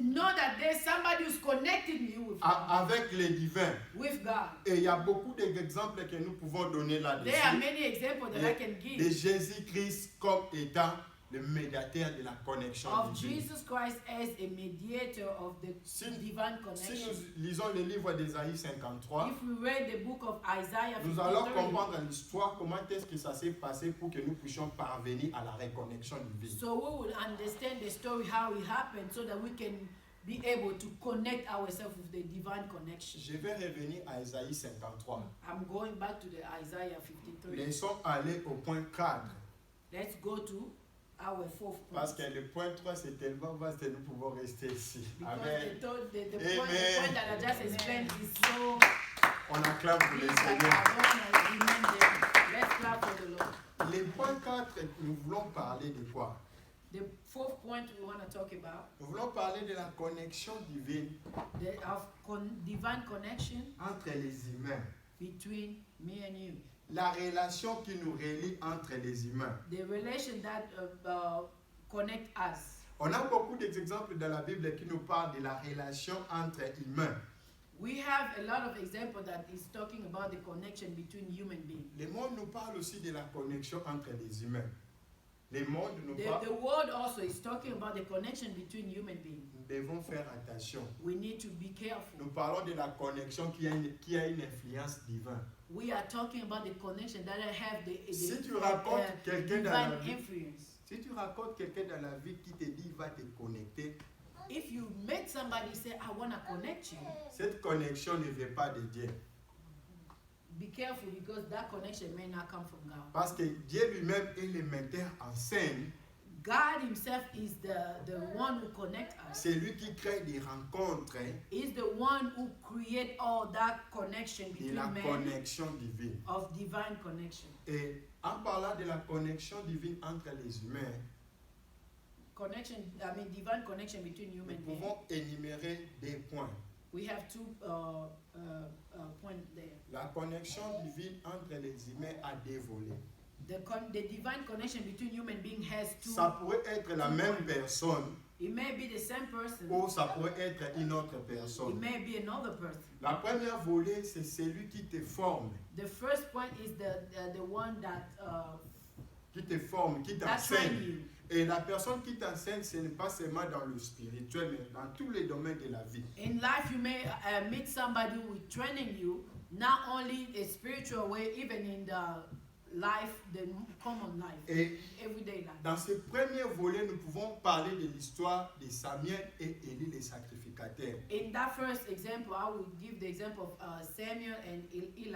Know that there's somebody who's connecting you avec les divins. with God. Et il y a beaucoup d'exemples que nous pouvons donner There are là-dessus. many examples that I can De give Jésus-Christ comme étant le médiateur de la connexion of divine. Jesus Christ as a mediator of the Si- divine Si connection. nous lisons le livre d'Ésaïe 53, If we read the book of Isaiah nous allons 53, comprendre l'histoire, comment est-ce que ça s'est passé pour que nous puissions parvenir à la reconnexion divine. so we will understand the story how it happened, so that we can be able to connect ourselves with the divine connection. Je vais revenir à Ésaïe 53. I'm going back to the Isaiah 53. Nous sommes allés au point 4, Let's go to our fourth point. parce que le point 3 c'est tellement vaste que nous pouvons rester ici. Because Amen. the Amen. point that I just explained is so On acclame pour big le that Seigneur. I don't want to remember. Let's clap for the Lord. Le point 4, nous voulons parler de quoi? The fourth point we want to talk about, Nous voulons parler de la connexion divine divine connection entre les humains. between me and you. la relation qui nous relie entre les humains. The relation that connect us. On a beaucoup d'exemples dans la Bible qui nous parlent de la relation entre humains. We have a lot of examples that is talking about the connection between human beings. Le monde nous parle aussi de la connexion entre les humains. Le monde nous parle. The world also is talking about the connection between human beings. Nous devons faire attention. We need to be careful. Nous parlons de la connexion qui a une influence divine. We are talking about the connection that have the Si tu racontes quelqu'un dans la divine vie, influence. si tu racontes quelqu'un dans la vie qui te dit il va te connecter, If you make somebody say, I want to connect you, cette connexion ne vient pas de Dieu. be careful because that connection may not come from God. Parce que Dieu lui-même est le metteur en scène. God himself is the one who connects us. C'est lui qui crée des rencontres He's the one who create all that connection et between la men connexion divine. of divine connection. Et en parlant de la connexion divine entre les humains, Divine connection between nous human beings. pouvons énumérer des points. We have two points there. La connexion divine entre les humains a deux volets. The divine connection between human beings has two. Ça pourrait être la même personne It may be the same person. ou ça pourrait être une autre It personne. may be another person. La première volet, c'est celui qui te forme, The first point is the one that qui te forme, qui that train t'enseigne. you. Et la personne qui t'enseigne, ce n'est pas seulement dans le spirituel, mais dans tous les domaines de la vie. In life, you may meet somebody who is training you, not only a spiritual way, even in the life, the common life, Et everyday life. dans ce premier volet, nous pouvons parler de l'histoire de Samuel et Élie, les sacrificateurs. In that first example, I will give the example of Samuel and Eli.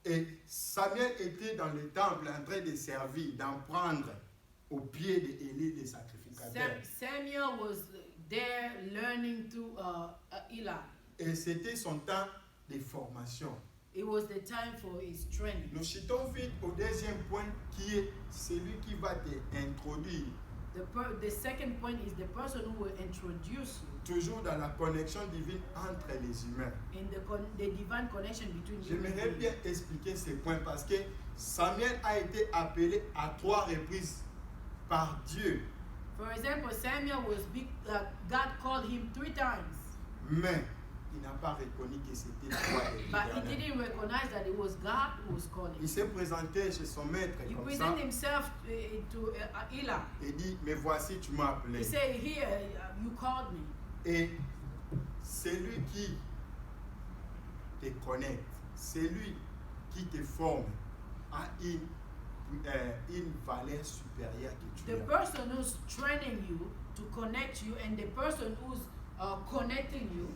Et Samuel était dans le temple en train de servir, d'en prendre au pied d'Élie, les sacrificateurs. Samuel was there learning to Eli. Et c'était son temps de formation. It was the time for his training. Nous citons vite au deuxième point qui est celui qui va t'introduire, The second point is the person who will introduce you toujours dans la connexion divine entre les humains. in the divine connection between human J'aimerais beings. bien expliquer ces points parce que Samuel a été appelé à 3 reprises par Dieu, For example, Samuel God called him 3 times, mais il n'a pas reconnu que c'était la voix de but he l'Éternel. didn't recognize that it was God who was calling. Il s'est présenté chez son maître He comme ça presented himself to Eli. et dit, mais voici, tu m'as appelé. He said, "Here, you called me." Et celui qui te connecte, celui qui te forme, a une valeur supérieure que tu The as. person who's training you to connect you and the person who's connecting you,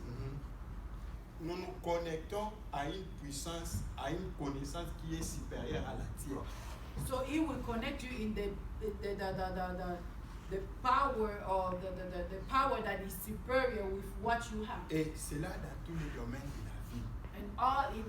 Nous nous connectons à une puissance, à une connaissance qui est supérieure à la tienne. so he will connect you in the power or the power that is superior with what you have. Et cela dans tous les domaines de la vie. And all in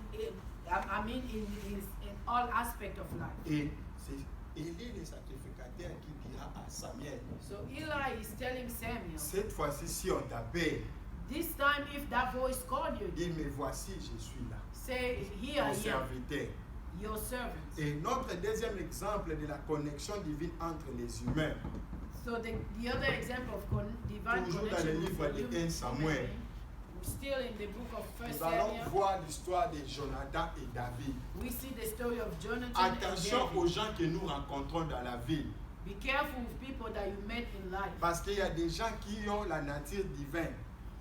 all aspects of life. Et c'est Élie le sacrificateur qui dira à Samuel, So Eli is telling Samuel, cette fois-ci, si on t'appelle, this time if that voice called you, dis, mais voici, je suis là, say, "Here ton I am, serviteur. your servant." Et notre deuxième exemple de la connexion divine entre les humains, So the other example of divine toujours dans connection le livre with de human 1 Samuel, being, still in the book of First nous allons Samuel, voir l'histoire de Jonathan et David. we see the story of Jonathan Attention and aux David. gens que nous rencontrons dans la vie, Be careful with people that you met in life. parce qu'il y a des gens qui ont la nature divine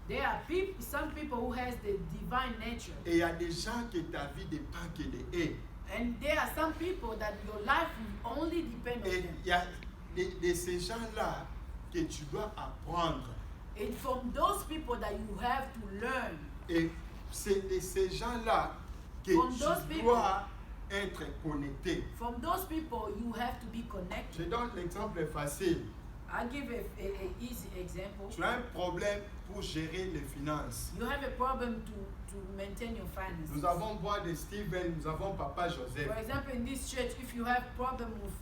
There are some people who has the divine nature, et il y a des gens que ta vie dépend que de eux. and there are some people that your life will only depend on Et them. il y a de ces gens-là que tu dois apprendre. It's from those people that you have to learn. Et c'est de ces gens-là que From tu those people. dois être connecté. From those people, you have to be Je connected. donne l'exemple facile. I'll give a easy example. Tu as un problème pour gérer les finances. You have a problem to maintain your finances. Nous avons Bois de Steven, nous avons Papa Joseph. For example, in this church, if you have problem with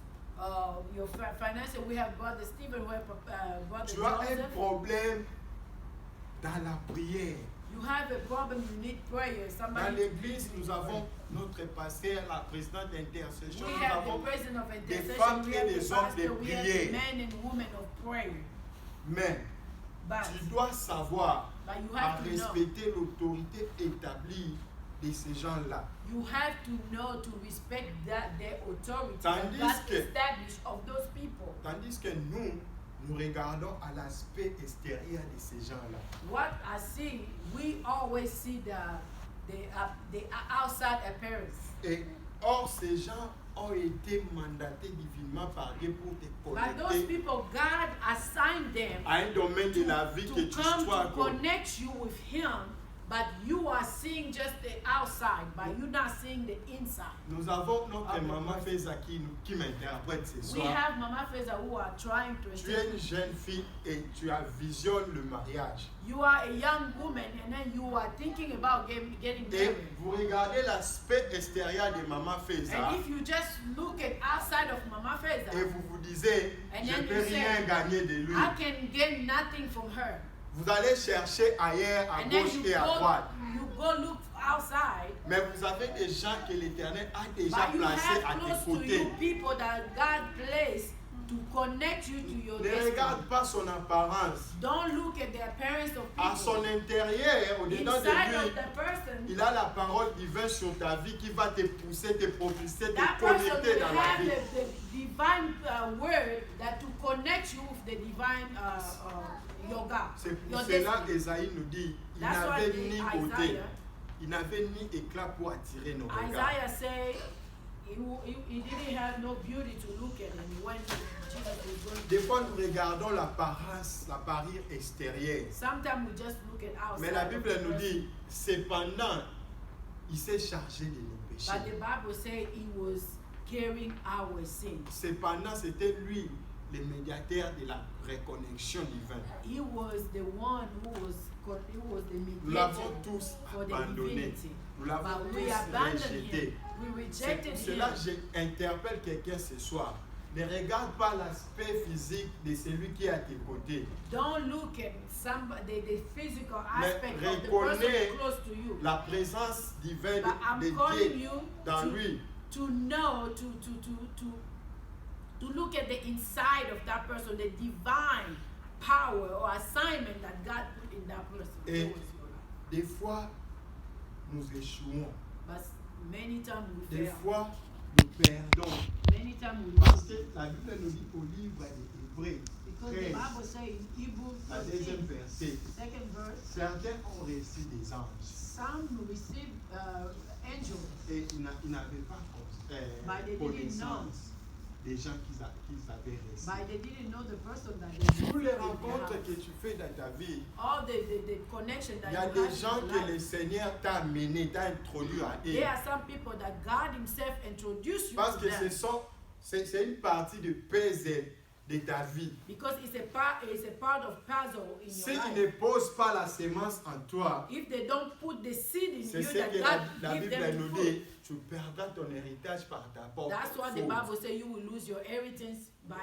your finances, we have Brother Stephen, we have Brother Tu as un Joseph. problème dans la prière. You have a problem, you need prayer. Dans Somebody. l'église, nous avons notre pasteur, la présidente d'intercession, We nous have avons the president of des intercession, femmes we et have des the hommes de pastor, we have prière. the men and women of prayer. Mais But, tu dois savoir but you à have to know. respecter l'autorité établie de ces gens-là. You have to know to respect that their authority Tandis that God que- established of those people. Tandis que nous regardons à l'aspect extérieur de ces gens-là. What I see, we always see the outside appearance. Et or, ces gens ont été mandatés divinement par Dieu pour te But those connecter people, God assigned them à un domaine de la vie que to tu come sois to comme. connect you with Him, but you are seeing just the outside, but you're not seeing the inside. Nous avons notre Amen. maman Feza qui m'interprète ce We soir. have Mama Feza who are trying to Tu es une jeune fille et tu visionnes le mariage. You are a young woman and then you are thinking about getting Et married. vous regardez l'aspect extérieur de maman Feza And if you just look at outside of Mama et Feza, vous vous disez, And je then ne peux you say, rien gagner de lui. I can get nothing from her. Vous allez chercher ailleurs, à And then gauche et à droite. you go look outside, Mais vous avez des gens que l'Éternel a déjà but you placés à have tes close to côtés. you people that God placed to connect you to your Ne destiny. regarde pas son apparence. Don't look at the appearance of À son people. intérieur, au-dedans Inside de of lui, the person, il a la parole divine sur ta vie qui va te pousser, te propulser, that te person connecter will dans la have vie. the divine word that to connect you with the divine your God, C'est pour your cela destiny. qu'Esaïe nous dit, il That's why n'avait the ni beauté, Isaiah, il n'avait ni éclat pour attirer nos regards. Isaiah say he didn't have no beauty to look at him when Jesus was going. Des fois, nous regardons l'apparence, l'appareil extérieur. Sometimes we just look at outside. Mais la of Bible the nous person. dit, cependant, il s'est chargé de nos péchés. But the Bible says he was carrying our sins. Cependant, c'était lui le médiateur de la reconnexion divine. He was the one who was the Nous mediator l'avons tous for the abandonné. divinity. Nous l'avons But we tous abandoned rejeté. him. We C'est rejected pour cela him. que j'interpelle quelqu'un ce soir. Ne regarde pas l'aspect physique de celui qui est à tes côtés. Don't look at somebody, the physical Mais aspect of the reconnais person close to you. La présence divine But I'm de calling Dieu you dans lui. to know, to look at the inside of that person, the divine power or assignment that God put in that person. Et des fois, nous échouons. But many times we Des fail. fois, nous perdons. Many times we Parce lose. que la Bible nous dit au livre des Hébreux, Because the 13, Bible says in Hebrews la deuxième 13, verset, second verse, certains ont reçu des anges some receive angels, et ils n'avaient pas But they didn't connaissance des gens qu'ils avaient reçus. but they didn't know the person that they Toutes les received in rencontres their que house. tu fais dans ta vie, All the connection that il y a you des have gens in que your le life. Seigneur t'a amené, t'a introduit à eux. There are some people that God Himself introduced you Parce to que them c'est une partie de puzzle de ta vie. because it's a part of puzzle in Si your ils life. ne posent pas la semence en toi, If they don't put the seed in c'est you ce that que God la give Bible them nous the dit, fruit. tu perdras ton héritage par ta porte. That's why the faute. Bible says you will lose your inheritance by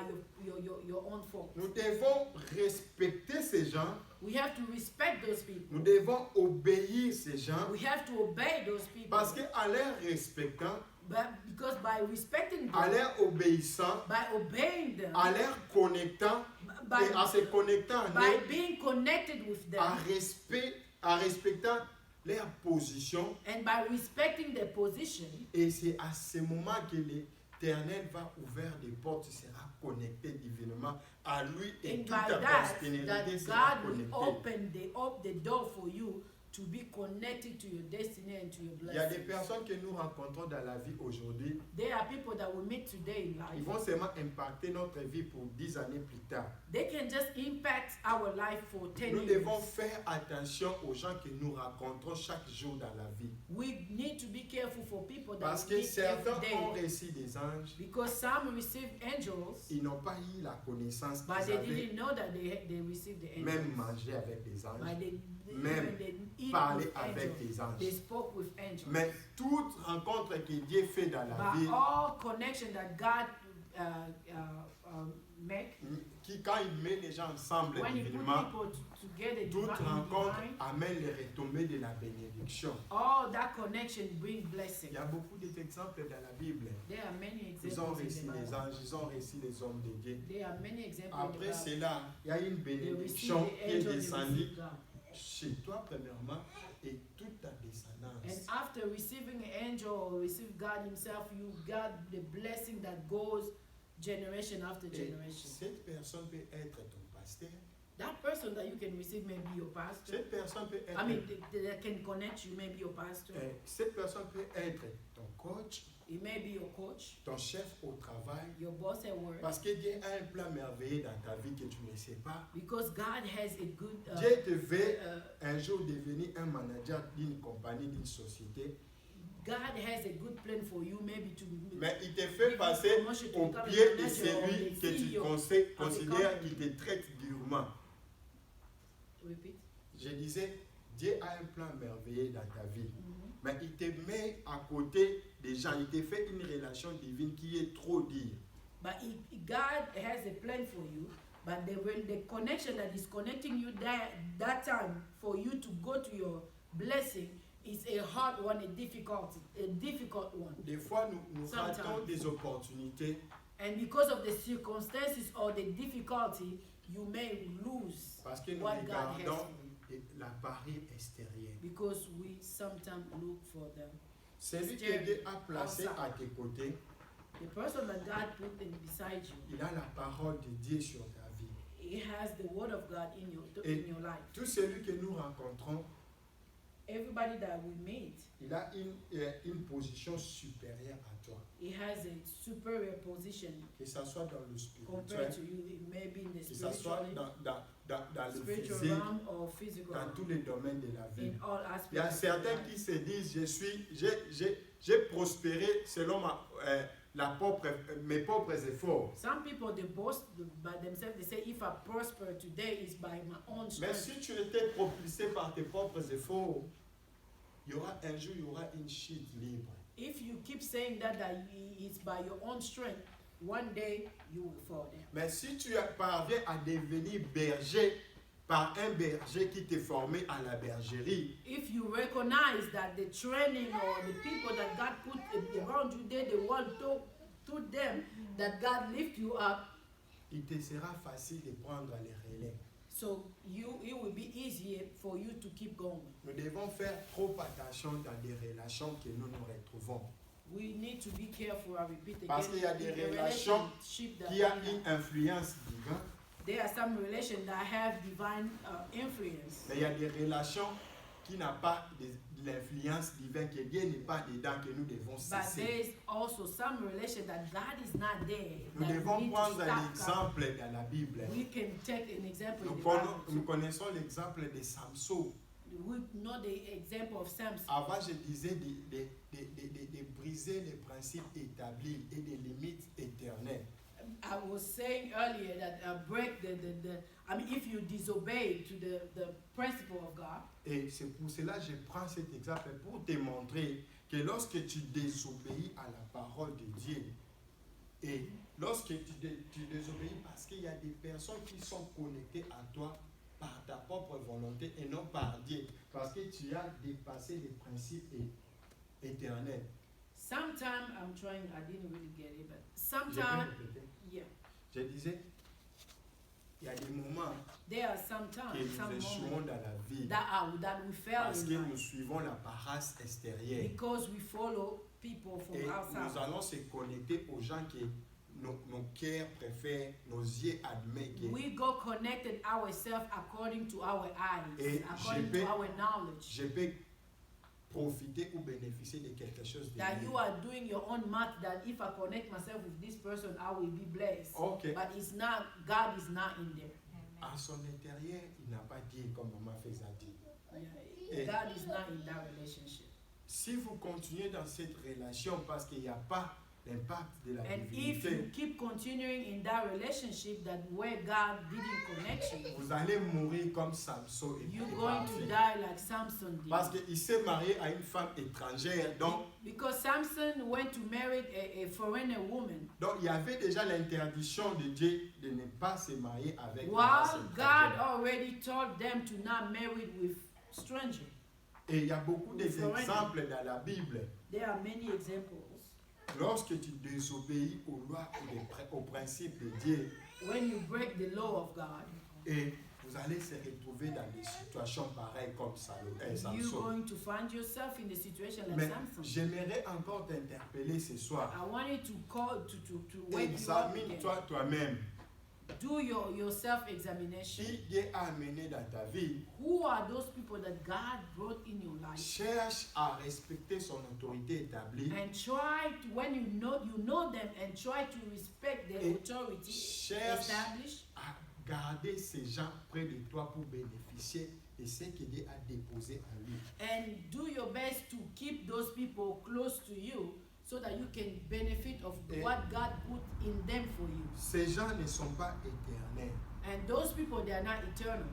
your own fault. Nous devons respecter ces gens, We have to respect those people. nous devons obéir ces gens, We have to obey those people. parce qu'en les respectant, Because by respecting en them, les obéissant, by obeying them, en les connectant, by, et en se connectant en by eux, being connected with them, en respectant leur position, and by respecting their position, et c'est à ce moment que l'Éternel va ouvrir des portes, tu seras connecté divinement à lui et and toute by ta that, prospérité that sera God will connectée. open the door for you to be connected to your destiny and to your Il y a des blessings. personnes que nous rencontrons dans la vie aujourd'hui, There are people that we meet today in ils life. vont seulement impacter notre vie pour 10 années plus tard. They can just impact our life for 10 Nous years. devons faire attention aux gens que nous rencontrons chaque jour dans la vie. We need to be careful for people that Parce we que meet certains every ont day. reçu des anges, Because some receive angels, ils n'ont pas eu la connaissance but qu'ils they avaient, didn't know that they received the angels. même manger avec des anges, But they même even they eat parler with avec angels. des anges. They spoke with angels. Mais toute rencontre que Dieu fait dans la But vie, all connection that God make, quand il met les gens ensemble when He put divinement, people get a toute divine, rencontre amène les retombées de la bénédiction. all that connection bring blessing. Il y a beaucoup d'exemples dans la Bible. There are many Ils ont examples réussi in the les Bible. anges, ils ont réussi les hommes de Dieu. There are many examples Après in the Bible. cela, il y a une They receive bénédiction the qui est angel, they descendue receive God. chez toi premièrement et toute ta And descendance. after receiving an angel or receive God himself, you got the blessing that goes generation after Et generation. cette personne peut être ton pasteur. That person that you can receive may be your pastor. Cette personne peut être, I mean, they can connect you, may be your pastor. cette personne peut être ton coach, It may be your coach, ton chef au travail. your boss at work. Parce que Dieu a un plan merveilleux dans ta vie que tu ne sais pas. Because God has a good Dieu te veut un jour devenir un manager d'une compagnie, d'une société. God has a good plan for you, maybe to Mais il te fait passer au pied de celui que tu considères qui te traite durement. repeat. Je disais, Dieu a un plan merveilleux dans ta vie. Mhm. Mais il te met à côté des gens. Il te fait une relation divine qui est trop dure. But God has a plan for you, but the connection that is connecting you that time for you to go to your blessing is a hard one, a difficult one. Des fois, nous Sometimes. ratons des opportunités And because of the circumstances or the difficulty, you may lose parce que nous what God has regardons for you. l'appareil extérieur. Because we sometimes look for them. Celui que Dieu a placé à tes côtés, The person that God put in beside you, il a la parole de Dieu sur ta vie. he has the word of God in Et your life. tout celui que nous rencontrons, Everybody that we meet, il a une position supérieure à toi. he has a superior position Que ce soit dans le compared spirituel, to you. It may be in the que ce soit spiritual, dans le spiritual physique, realm or physical dans tous les domaines de la vie. in all Il y a aspects. of your certains life. qui se disent, j'ai prospéré selon mes propres efforts. Some people, they boast by themselves. They say, if I prosper today, it's by my own Mais strength. si tu étais propulsé par tes propres efforts, il y aura un jour, il y aura une chute libre. If you keep saying that it's by your own strength, one day you will fall down. Mais si tu parviens à devenir berger par un berger qui t'est formé à la bergerie, If you recognize that the training or the people that God put around you, the world to them, that God lift you up, il te sera facile de prendre les relais. so it will be easier for you to keep going. Nous devons faire trop attention dans des relations que nous nous retrouvons. We need to be careful, I repeat again, Parce qu'il y a des in the relations relationship that Qui a we have. une influence divine, There are some relations that have divine influence. mais il y a des relations qui n'ont pas de l'influence divine, que Dieu n'est pas dedans, que nous devons But there cesser. is also some relation that God is not there. Nous that we devons need to prendre un stop. exemple dans la Bible. We can take an example in the Nous Bible. connaissons l'exemple de Samson. We know the example of Samson. Avant, je disais de briser les principes établis et des limites éternelles. I was saying earlier that break if you disobey to the principle of God, Et c'est pour cela que je prends cet exemple pour te montrer que lorsque tu désobéis à la parole de Dieu, et lorsque tu désobéis parce qu'il y a des personnes qui sont connectées à toi par ta propre volonté et non par Dieu, parce que tu as dépassé les principes éternels. sometimes I didn't really get it, but Je sometimes, peux répéter. yeah, Je disais, il y a des moments there are que some nous échouons moments dans la vie that we fail parce que in nous life suivons la paresse extérieure. because we follow people from Et outside. nous allons se connecter aux gens que nos cœurs préfèrent, nos yeux admettent que We go connected ourselves according to our eyes, Et according je to peux- our knowledge. je peux profiter ou bénéficier de quelque chose de That mieux. you are doing your own math, that if I connect myself with this person, I will be blessed. Ok. But it's not, God is not in there. À son intérieur, il n'a pas dit comme maman faisait dire. Yeah. Et- God is not in that relationship. Si vous continuez dans cette relation parce qu'il n'y a pas l'impact de la And if you divinité, keep continuing in that relationship that where God didn't connect you, vous allez mourir comme Samson et you're going to parti. die like Samson Parce did. qu'il s'est marié à une femme étrangère, donc Because Samson went to marry a foreigner woman. il y avait déjà l'interdiction de Dieu de ne pas se marier avec une While race God étrangère. already told them to not marry with strangers. Et il y a beaucoup Foreigner. d'exemples dans la Bible. There are many examples. Lorsque tu désobéis aux lois et aux principes de Dieu, When you break the law of God, et vous allez se retrouver dans des situations pareilles comme you're Samson. going to find yourself in a situation like Mais Samson. j'aimerais encore t'interpeller ce soir. I want you to call to wake you up again. Examine-toi toi-même. Do your self-examination. Qui Dieu a amené dans ta vie, Who are those people that God brought in your life? cherche à respecter son autorité établie. And try to, when you know them, and try to respect their Et authority cherche established, à garder ces gens près de toi pour bénéficier de ce que Dieu a déposé en lui. and do your best to keep those people close to you so that you can benefit of Et- what God put in them for you. Ces gens ne sont pas éternels. And those people, they are not eternal,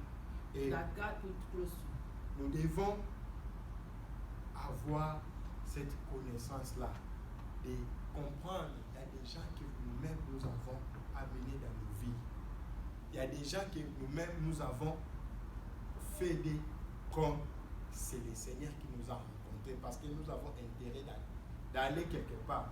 Et that God put close to you. nous devons avoir cette connaissance-là, de comprendre qu'il y a des gens que nous-mêmes nous avons amenés dans nos vies. Il y a des gens que nous-mêmes nous avons fait des comme c'est le Seigneur qui nous a rencontrés parce que nous avons intérêt d'aller quelque part.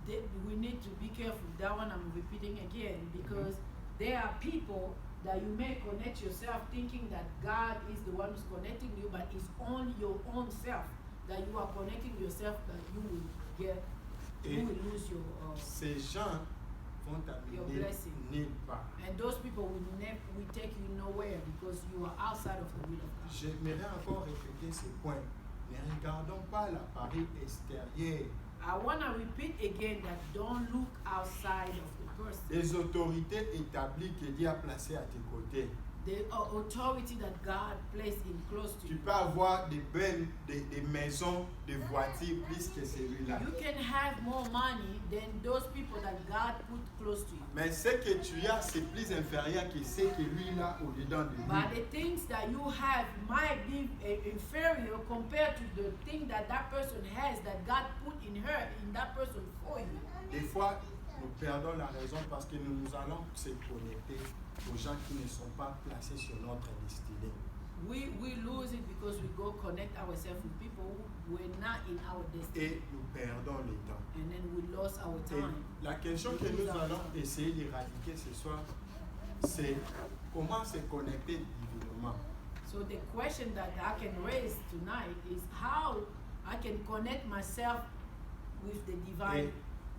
We need to be careful. That one I'm repeating again because there are people that you may connect yourself thinking that God is the one who's connecting you, but it's only your own self that you are connecting yourself that you will get, you will lose your. Ces gens vont Your t'amener blessing. nulle part. And those people will take you nowhere because you are outside of the will of God. J'aimerais encore répéter ce point. Ne regardons pas l'appareil extérieur. I want to repeat again that don't look outside of the person. Les autorités établies que Dieu a placées à tes côtés. The authority that God placed in close to Tu you. peux avoir des belles, des maisons, des voitures plus que celui-là. You can have more money than those people that God put close to you. Mais ce que tu as, c'est plus inférieur que ce que lui a au-dedans de But lui. the things that you have might be inferior compared to the thing that that person has that God put in her, in that person for you. Des fois, nous perdons la raison parce que nous allons se connecter aux gens qui ne sont pas placés sur notre destinée. We lose it because we go connect ourselves with people who were not in our destiny. Et nous perdons le temps. And then we lost our Et time. la question que nous allons essayer d'éradiquer ce soir, c'est comment se connecter divinement. So the question that I can raise tonight is how I can connect myself with the Et divine.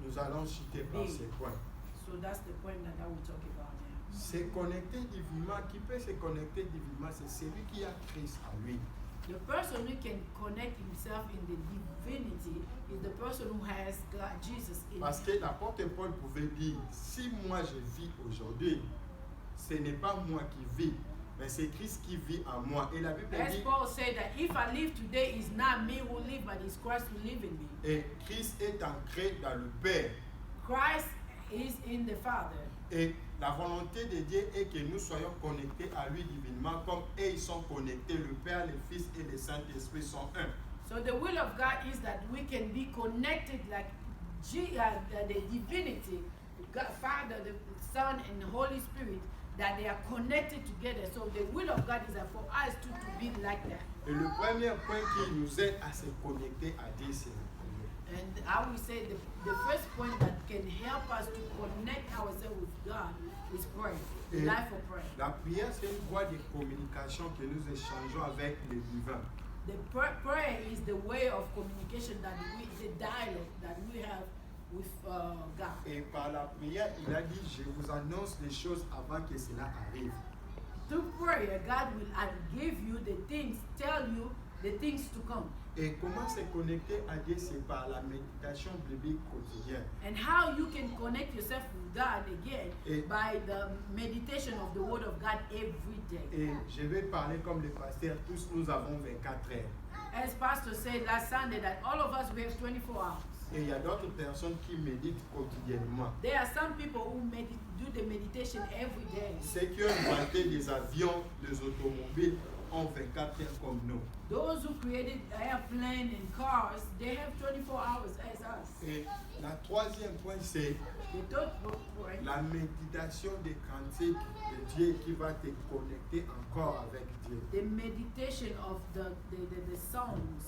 nous allons chuter par Oui. ces points. So that's the point that I will talk about now. Se connecter divinement, qui peut se connecter divinement, c'est celui qui a Christ en lui. The person who can connect himself in the divinity is the person who has God, Jesus in Parce que l'apôtre Paul pouvait dire, si moi je vis aujourd'hui, ce n'est pas moi qui vis, mais c'est Christ qui vit en moi. Et la Bible As dit, Paul said that if I live today, it's not me who live, but it's Christ who live in me. et Christ est ancré dans le Père. Christ is in the Father. Et la volonté de Dieu est que nous soyons connectés à lui divinement, comme eux ils sont connectés, le Père, le Fils et le Saint-Esprit sont un. So the will of God is that we can be connected like the divinity, God, Father, the Son, and the Holy Spirit, that they are connected together. So the will of God is that for us to be like that. Et le premier point qui nous aide à se connecter à Dieu, c'est la prière. And I will say the first point that can help us to connect ourselves with God is prayer, the Et life of prayer. la prière, c'est une voie de communication que nous échangeons avec le divin. The prayer is the way of communication that the dialogue that we have with God. Et par la prière, il a dit, je vous annonce les choses avant que cela arrive. Through prayer, God will give you the things, tell you the things to come. Et comment se connecter à Dieu, c'est par la méditation biblique quotidienne. And how you can connect yourself with God again Et- by the meditation of the Word of God every day. Et je vais parler comme le pasteur, tous nous avons 24 heures. As Pastor said last Sunday, that all of us we have 24 hours. Et il y a d'autres personnes qui méditent quotidiennement. There are some people who do the meditation every day. Ceux qui ont inventé des avions, des automobiles, ont 24 heures comme nous. Those who created airplane and cars, they have 24 hours as us. Et la troisième point, c'est The third point, la méditation des cantiques de Dieu qui va te connecter encore avec Dieu. the meditation of the songs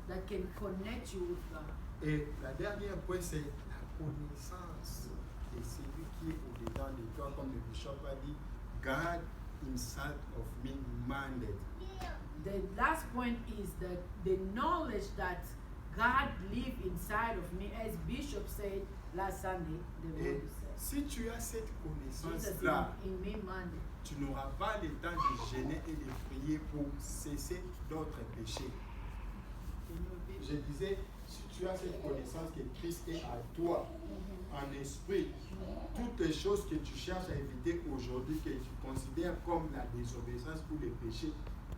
that can connect you with God. Et la dernière point, c'est la connaissance de celui qui est au-dedans de toi, comme le bishop a dit, God inside of me mandate. The last point is the knowledge that God lives inside of me, as Bishop said last Sunday. The Et word said. si tu as cette Jesus connaissance-là, in me mandate. tu n'auras pas le temps de gêner et de prier pour cesser d'autres péchés. Je disais, si tu as cette connaissance que Christ est à toi, en esprit, toutes les choses que tu cherches à éviter aujourd'hui, que tu considères comme la désobéissance ou le péché,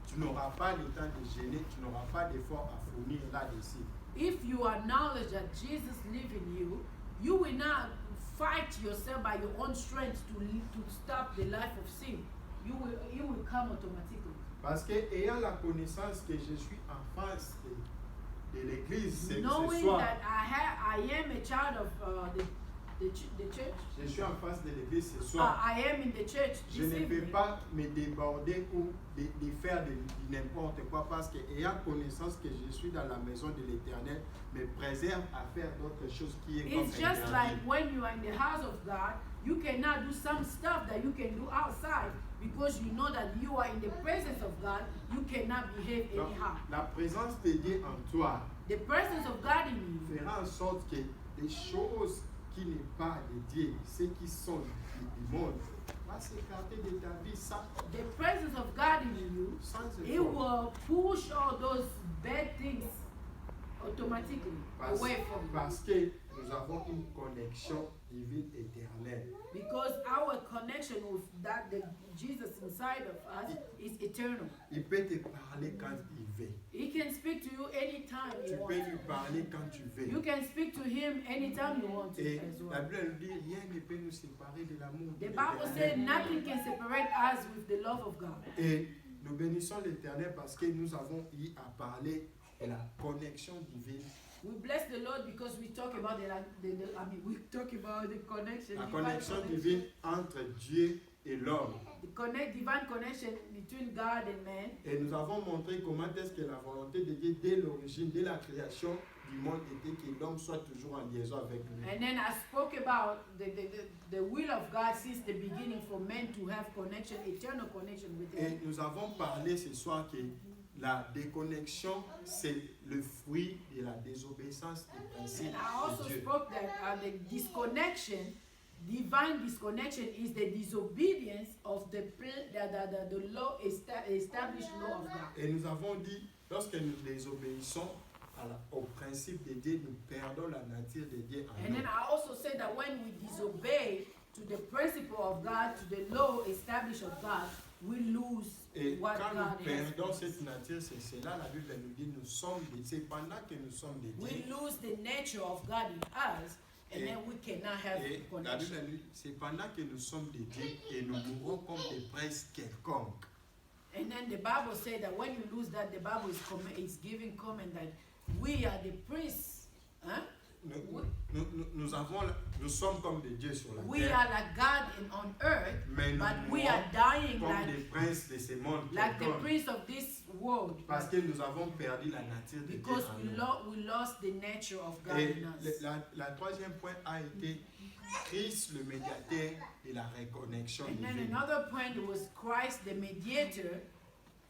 tu n'auras pas le temps de gêner, tu n'auras pas d'effort à fournir là-dessus. If you acknowledge that Jesus lives in you, you will not fight yourself by your own strength to stop the life of sin. It will come automatically. Parce que ayant la connaissance que je suis en face de l'église ce Knowing soir, that I am a child of the church. je suis en face de l'église ce soir, I am in the church je this ne peux evening. pas me déborder ou de faire de n'importe quoi parce que ayant connaissance que je suis dans la maison de l'Éternel me préserve à faire d'autres choses qui est comme It's just interdit. like when you are in the house of God, you cannot do some stuff that you can do outside because you know that you are in the presence of God. You cannot behave Donc, anyhow. la présence de Dieu en toi The presence of God in you fera en sorte que les choses qui n'est pas de Dieu, ceux qui sont du monde, va s'écarter de ta vie sans the presence of God in you, it effort. will push all those bad things automatically away from you. Parce que nous avons une connexion divine éternelle. Because our connection with the Jesus inside of us is eternal. Il peut te parler quand il veut. He can speak to you anytime Tu you peux want. lui parler quand tu veux. You can speak to him anytime you want to Et as la well. Bible nous dit, rien ne peut nous séparer de l'amour de The Bible l'Éternel. says nothing can separate us with the love of God. Et nous bénissons l'Éternel parce que nous avons eu à parler de la connexion divine. We bless the Lord because we talk about we talk about the connection. La divine connexion divine entre Dieu et l'homme. The divine connection between God and man. Et nous avons montré comment est-ce que la volonté de Dieu dès l'origine, dès la création du monde était que l'homme soit toujours en liaison avec lui. And then I spoke about the will of God since the beginning for men to have connection, eternal connection with Him. Et nous avons parlé ce soir que la déconnexion, c'est le fruit de la désobéissance des principes And I also de Dieu. spoke that the disconnection, divine disconnection, is the disobedience of the law, established law of God. Et nous avons dit, lorsque nous désobéissons au principe de Dieu, nous perdons la nature de Dieu en And nous. then I also said that when we disobey to the principle of God, to the law established of God, we lose Et what quand God nous has. perdons cette nature, c'est là la Bible nous dit, c'est pendant que nous sommes de We Dieu. lose the nature of God in us, and then we cannot have Et la Bible connection. nous dit, c'est pendant que nous sommes de Dieu et nous mourrons comme des princes quelconques. And then the Bible said that when you lose that, the Bible is giving comment that we are the priests. Huh? Nous sommes comme des dieux sur la We terre, are like God on earth, mais nous but we mourons are dying comme des like princes de ce monde the quelconques, prince of this world. parce que nous avons perdu la nature de Dieu Because en nous. we lost the nature of God Et in us. la troisième point a été Christ le médiateur de la reconnexion And then divine. another point was Christ the mediator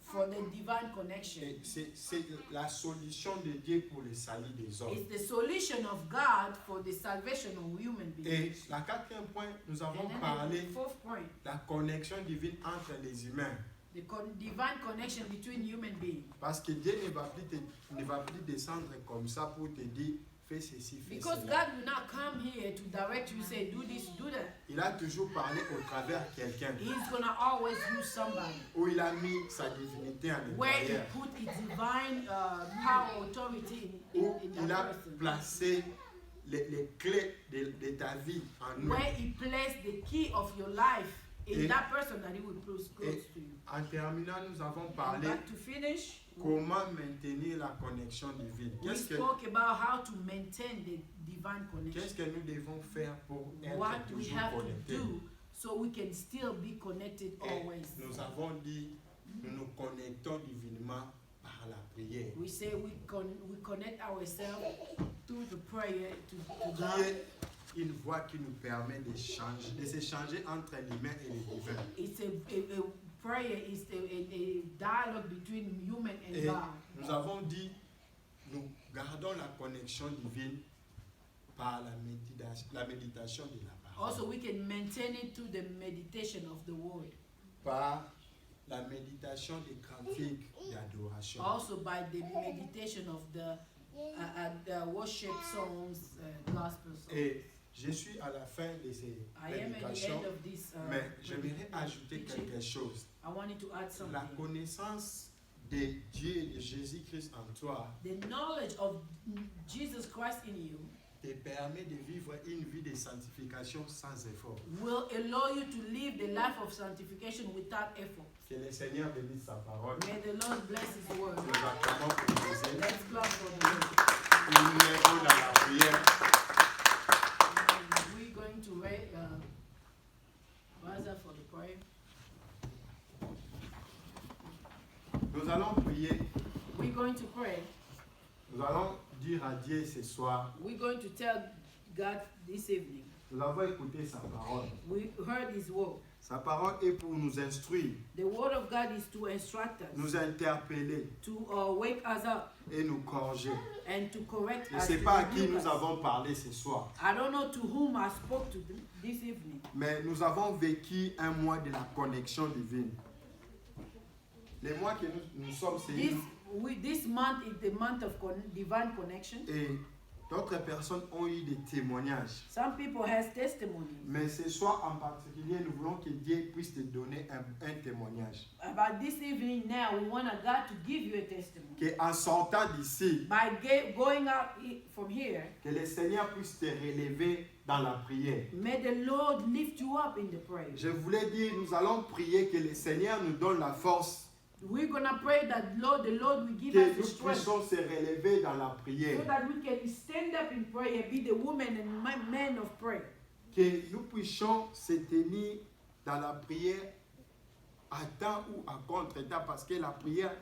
for the divine connection. Et c'est la solution de Dieu pour le salut des hommes. It's the solution of God for the salvation of human Et beings. la quatrième point, nous avons And then parlé the fourth point, de la connexion divine entre les humains. the divine connection between human beings. Parce que Dieu ne va plus descendre comme ça pour te dire fais ceci, fais Because cela. God will not come here to direct you, say, do this, do that. Il a toujours parlé au travers de quelqu'un He's going to always use somebody. où il a mis sa divinité en Where he intérieur, put his divine power, authority où in il that a person. placé les clés de ta vie en eux. Where He placed the key of your life in Et- that person that He will close to you. En terminant, nous avons And parlé back to finish, comment maintenir la connexion divine. we Qu'est-ce que, spoke about how to maintain the divine qu'est-ce connection. que nous devons faire pour être What we toujours have to connectés? do so we can still be connected Et always. nous avons dit, nous nous connectons divinement par la prière. We say we connect ourselves through the prayer to Qui God. est une voie qui nous permet de s'échanger entre l'humain et le divin. It's a prayer is a dialogue between human and Et God. nous avons dit, nous gardons la connexion divine par la méditation de la parole. Also, we can maintain it through the meditation of the word. Par la méditation des cantiques d'adoration. Also, by the meditation of the worship songs, gospel songs. Et je suis à la fin de ces I am at the méditations, end of this. mais j'aimerais ajouter teaching. quelque chose. I wanted to add something. La connaissance de Dieu et de Jésus-Christ en toi The knowledge of Jesus Christ in you te permet de vivre une vie de sanctification sans effort. will allow you to live the life of sanctification without effort. Que le Seigneur bénisse sa parole. May the Lord bless His word. Nous acclamons pour Jésus. Let's clap for the Lord. Nous lèvons dans la prière. We're going to wait, for the prayer. Nous allons prier. We're going to pray. Nous allons dire à Dieu ce soir. We're going to tell God this evening. Nous avons écouté sa parole. We heard His word. Sa parole est pour nous instruire, The word of God is to instruct us, nous interpeller to wake us up, et nous corriger. and to correct Je ne us. sais to pas à qui rebuke nous us. avons parlé ce soir, I don't know to whom I spoke to this evening. mais nous avons vécu un mois de la connexion divine. Les mois que nous sommes, c'est This month is the month of divine connection. et d'autres personnes ont eu des témoignages. Some people has testimonies. Mais ce soir en particulier, nous voulons que Dieu puisse te donner un témoignage. About this evening now, we want God to give you a testimony. Qu'en sortant d'ici, By going out from here, que le Seigneur puisse te relever dans la prière. may the Lord lift you up in the prayer. Je voulais dire, nous allons prier que le Seigneur nous donne la force, We're gonna pray that the Lord will give que us the nous strength puissions se relever dans la prière, so that we can stand up in prayer, be the woman and man of prayer. que nous puissions se tenir dans la prière à temps ou à contre-temps, parce que la prière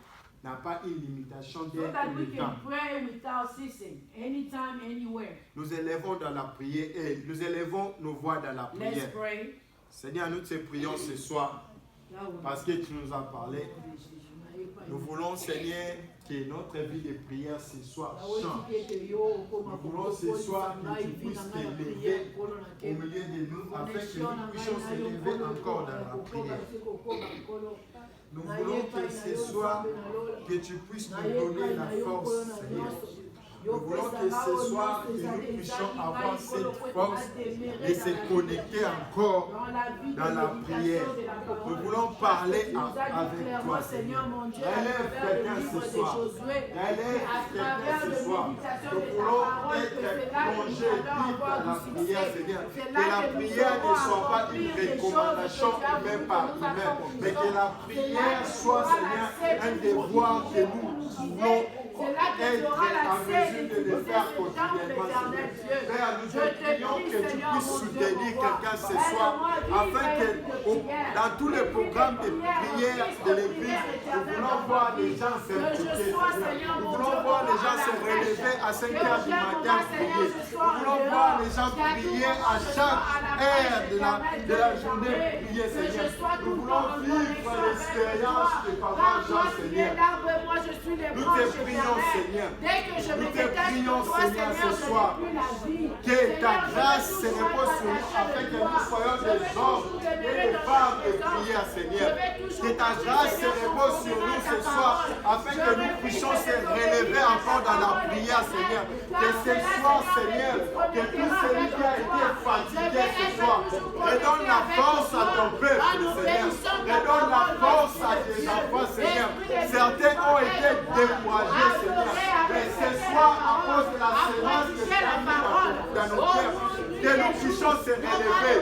n'a pas une limitation So that we de temps. can pray without ceasing, anytime, anywhere. Nous élevons dans la prière et nous élevons nos voix dans la Let's prière. pray. Seigneur, nous te prions ce soir parce que tu nous as parlé. Nous voulons, Seigneur, que notre vie de prière ce soir change. Nous voulons ce soir que tu puisses t'élever au milieu de nous afin que nous puissions s'élever encore dans la prière. Nous voulons que ce soir, que tu puisses nous donner la force, Seigneur. Nous voulons que ce soir, que nous puissions avoir cette force de se connecter encore dans la prière. Nous voulons parler avec toi, Seigneur. Élève quelqu'un ce soir. Élève quelqu'un ce soir. Nous voulons être plongés vite dans la prière, Seigneur. Que la prière ne soit pas une recommandation humaine par humain, mais que la prière soit, Seigneur, un devoir que nous voulons être en mesure de le faire quotidiennement, Seigneur. Père, nous te prions que tu puisses soutenir quelqu'un ce soir, afin que dans tous les programmes de prière de l'Église, nous voulons voir les gens s'impliquer, Seigneur. Nous voulons voir les gens se relever à 5 heures du matin prier. Nous voulons voir les gens prier à chaque heure de la journée prier, Seigneur. Nous voulons vivre l'expérience de Papa Jean, Seigneur. Nous te prions, Seigneur. Nous te prions, Seigneur, ce soir. Que ta grâce se repose sur nous afin que nous soyons des hommes et des femmes de prière, Seigneur. Que ta grâce se repose sur nous ce soir afin que nous puissions se relever encore dans la prière, Seigneur. Que ce soir, Seigneur, que tout celui qui a été fatigué ce soir, redonne la force à ton peuple, Seigneur. Redonne la force à tes enfants, Seigneur. Certains ont été découragés, Seigneur. Mais ce soit à cause de la sémence que tu as mis dans nos cœurs, que nous puissions se relever.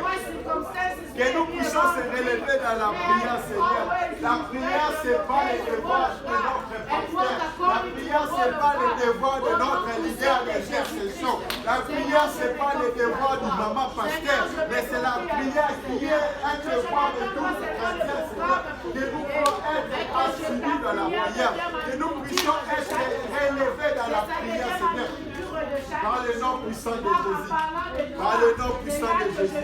Que nous puissions se relever dans la prière, Seigneur. La prière, ce n'est pas le devoir de notre pasteur. La prière, ce n'est pas le devoir de notre leader d'intercession. La prière, ce n'est pas le devoir du maman pasteur, mais c'est la prière qui est un devoir de tous les chrétiens, Seigneur. Que nous puissions être assidus dans la prière. Que nous puissions être relevés dans la prière, Seigneur. Par le nom puissant de Jésus. Par le nom puissant de Jésus.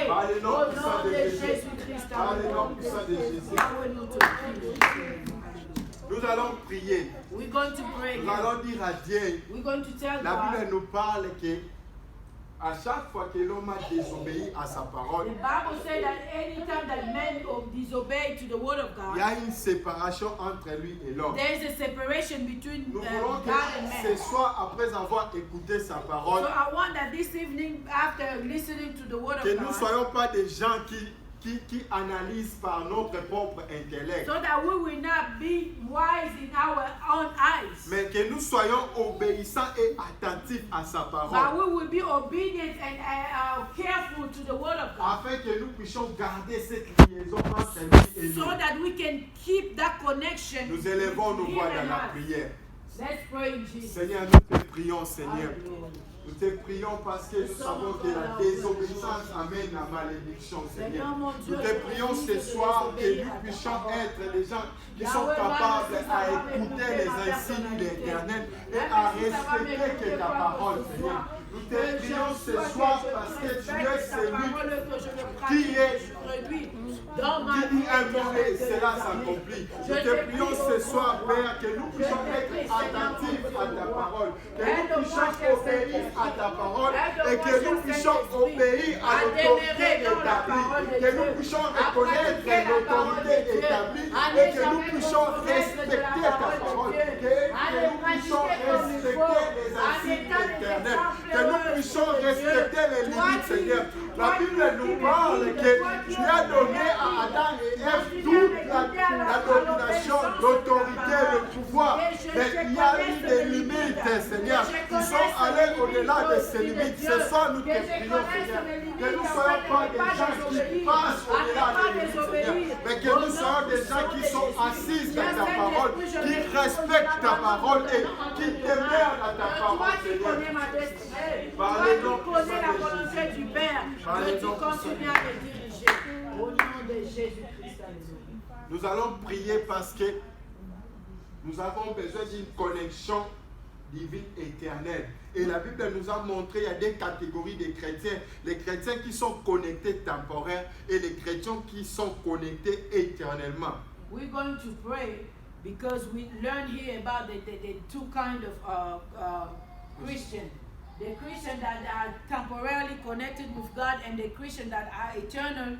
Par le nom puissant de Jésus. Par le nom puissant de Jésus. Nous allons prier. Nous allons dire à Dieu. La Bible nous parle que à chaque fois que l'homme a désobéi à sa parole, il y a une séparation entre lui et l'homme. Nous voulons que ce soir, après avoir écouté sa parole, que nous ne soyons pas des gens qui analysent par notre propre intellect. So that we will not be wise in our own eyes. Mais que nous soyons obéissants et attentifs à sa parole. But we will be obedient and careful to the word of God. Afin que nous puissions garder cette liaison entre lui et nous. So that we can keep that connection. Nous élevons nos voix dans la prière. Let's pray in Jesus. Seigneur, nous te prions, Seigneur. Nous te prions parce que nous savons que la désobéissance amène la malédiction, Seigneur. Nous te prions ce soir que nous puissions être des gens qui sont capables à écouter les insignes de l'Éternel et à respecter ta parole, Seigneur. Nous te prions ce soir parce que tu es celui qui dit un mot et cela s'accomplit. Nous te prions ce soir, Père, que nous puissions être attentifs à ta parole, que nous puissions obéir à ta parole et que nous puissions obéir à l'autorité établie, que nous puissions reconnaître l'autorité établie et que nous puissions respecter ta parole, que nous puissions respecter les insignes éternels, que nous puissions respecter les limites, Seigneur. La Bible nous parle que tu as donné à Adam et Ève toute la domination, l'autorité, le pouvoir. Mais il y a eu des limites, Seigneur, qui sont allées au-delà de ces limites. Ce soir, nous te prions, Seigneur, que nous ne soyons pas des gens qui passent au-delà des limites, Seigneur, mais que nous soyons des gens qui sont assis dans ta parole, qui respectent ta parole et qui demeurent dans ta parole, Seigneur. Par le nom puissant de Jésus. Nous allons prier parce que nous avons besoin d'une connexion divine éternelle. Et la Bible nous a montré qu'il y a des catégories de chrétiens. Les chrétiens qui sont connectés temporaires et les chrétiens qui sont connectés éternellement. We're going to pray because we learn here about the two kind of Christians. The Christians that are temporarily connected with God and the Christians that are eternal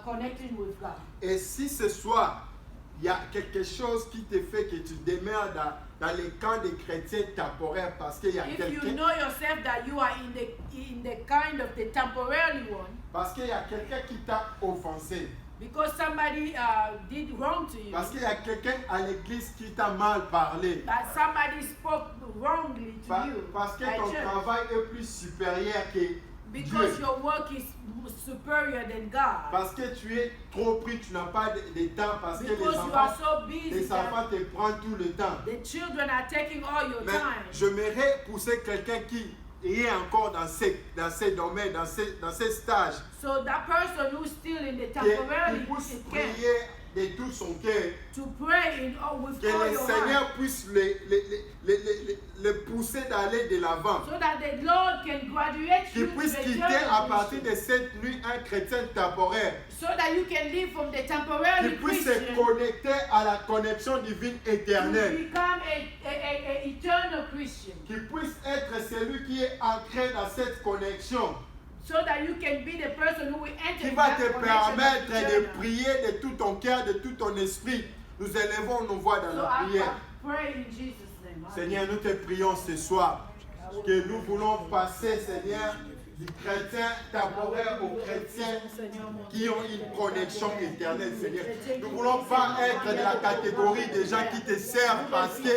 connected with God. Et si ce soir, il y a quelque chose qui te fait que tu demeures dans les camps des chrétiens temporaires parce qu'il y a quelqu'un... If you know yourself that you are in the kind of the temporary one. Parce qu'il y a quelqu'un qui t'a offensé. Because somebody did wrong to you. Parce qu'il y a quelqu'un à l'église qui t'a mal parlé. That somebody spoke wrongly to you. Parce que ton travail est plus supérieur que Because Dieu. your work is superior than God. Parce que tu es trop pris, tu n'as pas de temps. Parce que les enfants te prennent tout le temps. The children are taking all your Mais time. j'aimerais pousser quelqu'un qui est encore dans ces domaines, dans ces stages. So that person who's still in the temporary qui puisse prier de tout son cœur. To pray with que all le your Seigneur heart. puisse le pousser d'aller de l'avant. So that the Lord can graduate Qu'il you puisse to the quitter à eternal partir de cette nuit un chrétien temporaire. so that you can live from the temporary Qu'il puisse se Christian connecter à la connexion divine to éternelle. become a eternal Christian. Qu'il puisse être celui qui est ancré dans cette connexion. So that you can be the person who will enter Qui va that te connection permettre of de eternal. prier de tout ton cœur, de tout ton esprit. Nous élevons nos voix dans So la prière. I pray in Jesus' name. Seigneur, nous te prions ce soir que nous voulons passer, Seigneur, du chrétien temporaire aux chrétiens qui ont une connexion éternelle, Seigneur. Nous ne voulons pas être de la catégorie des gens qui te servent parce qu'il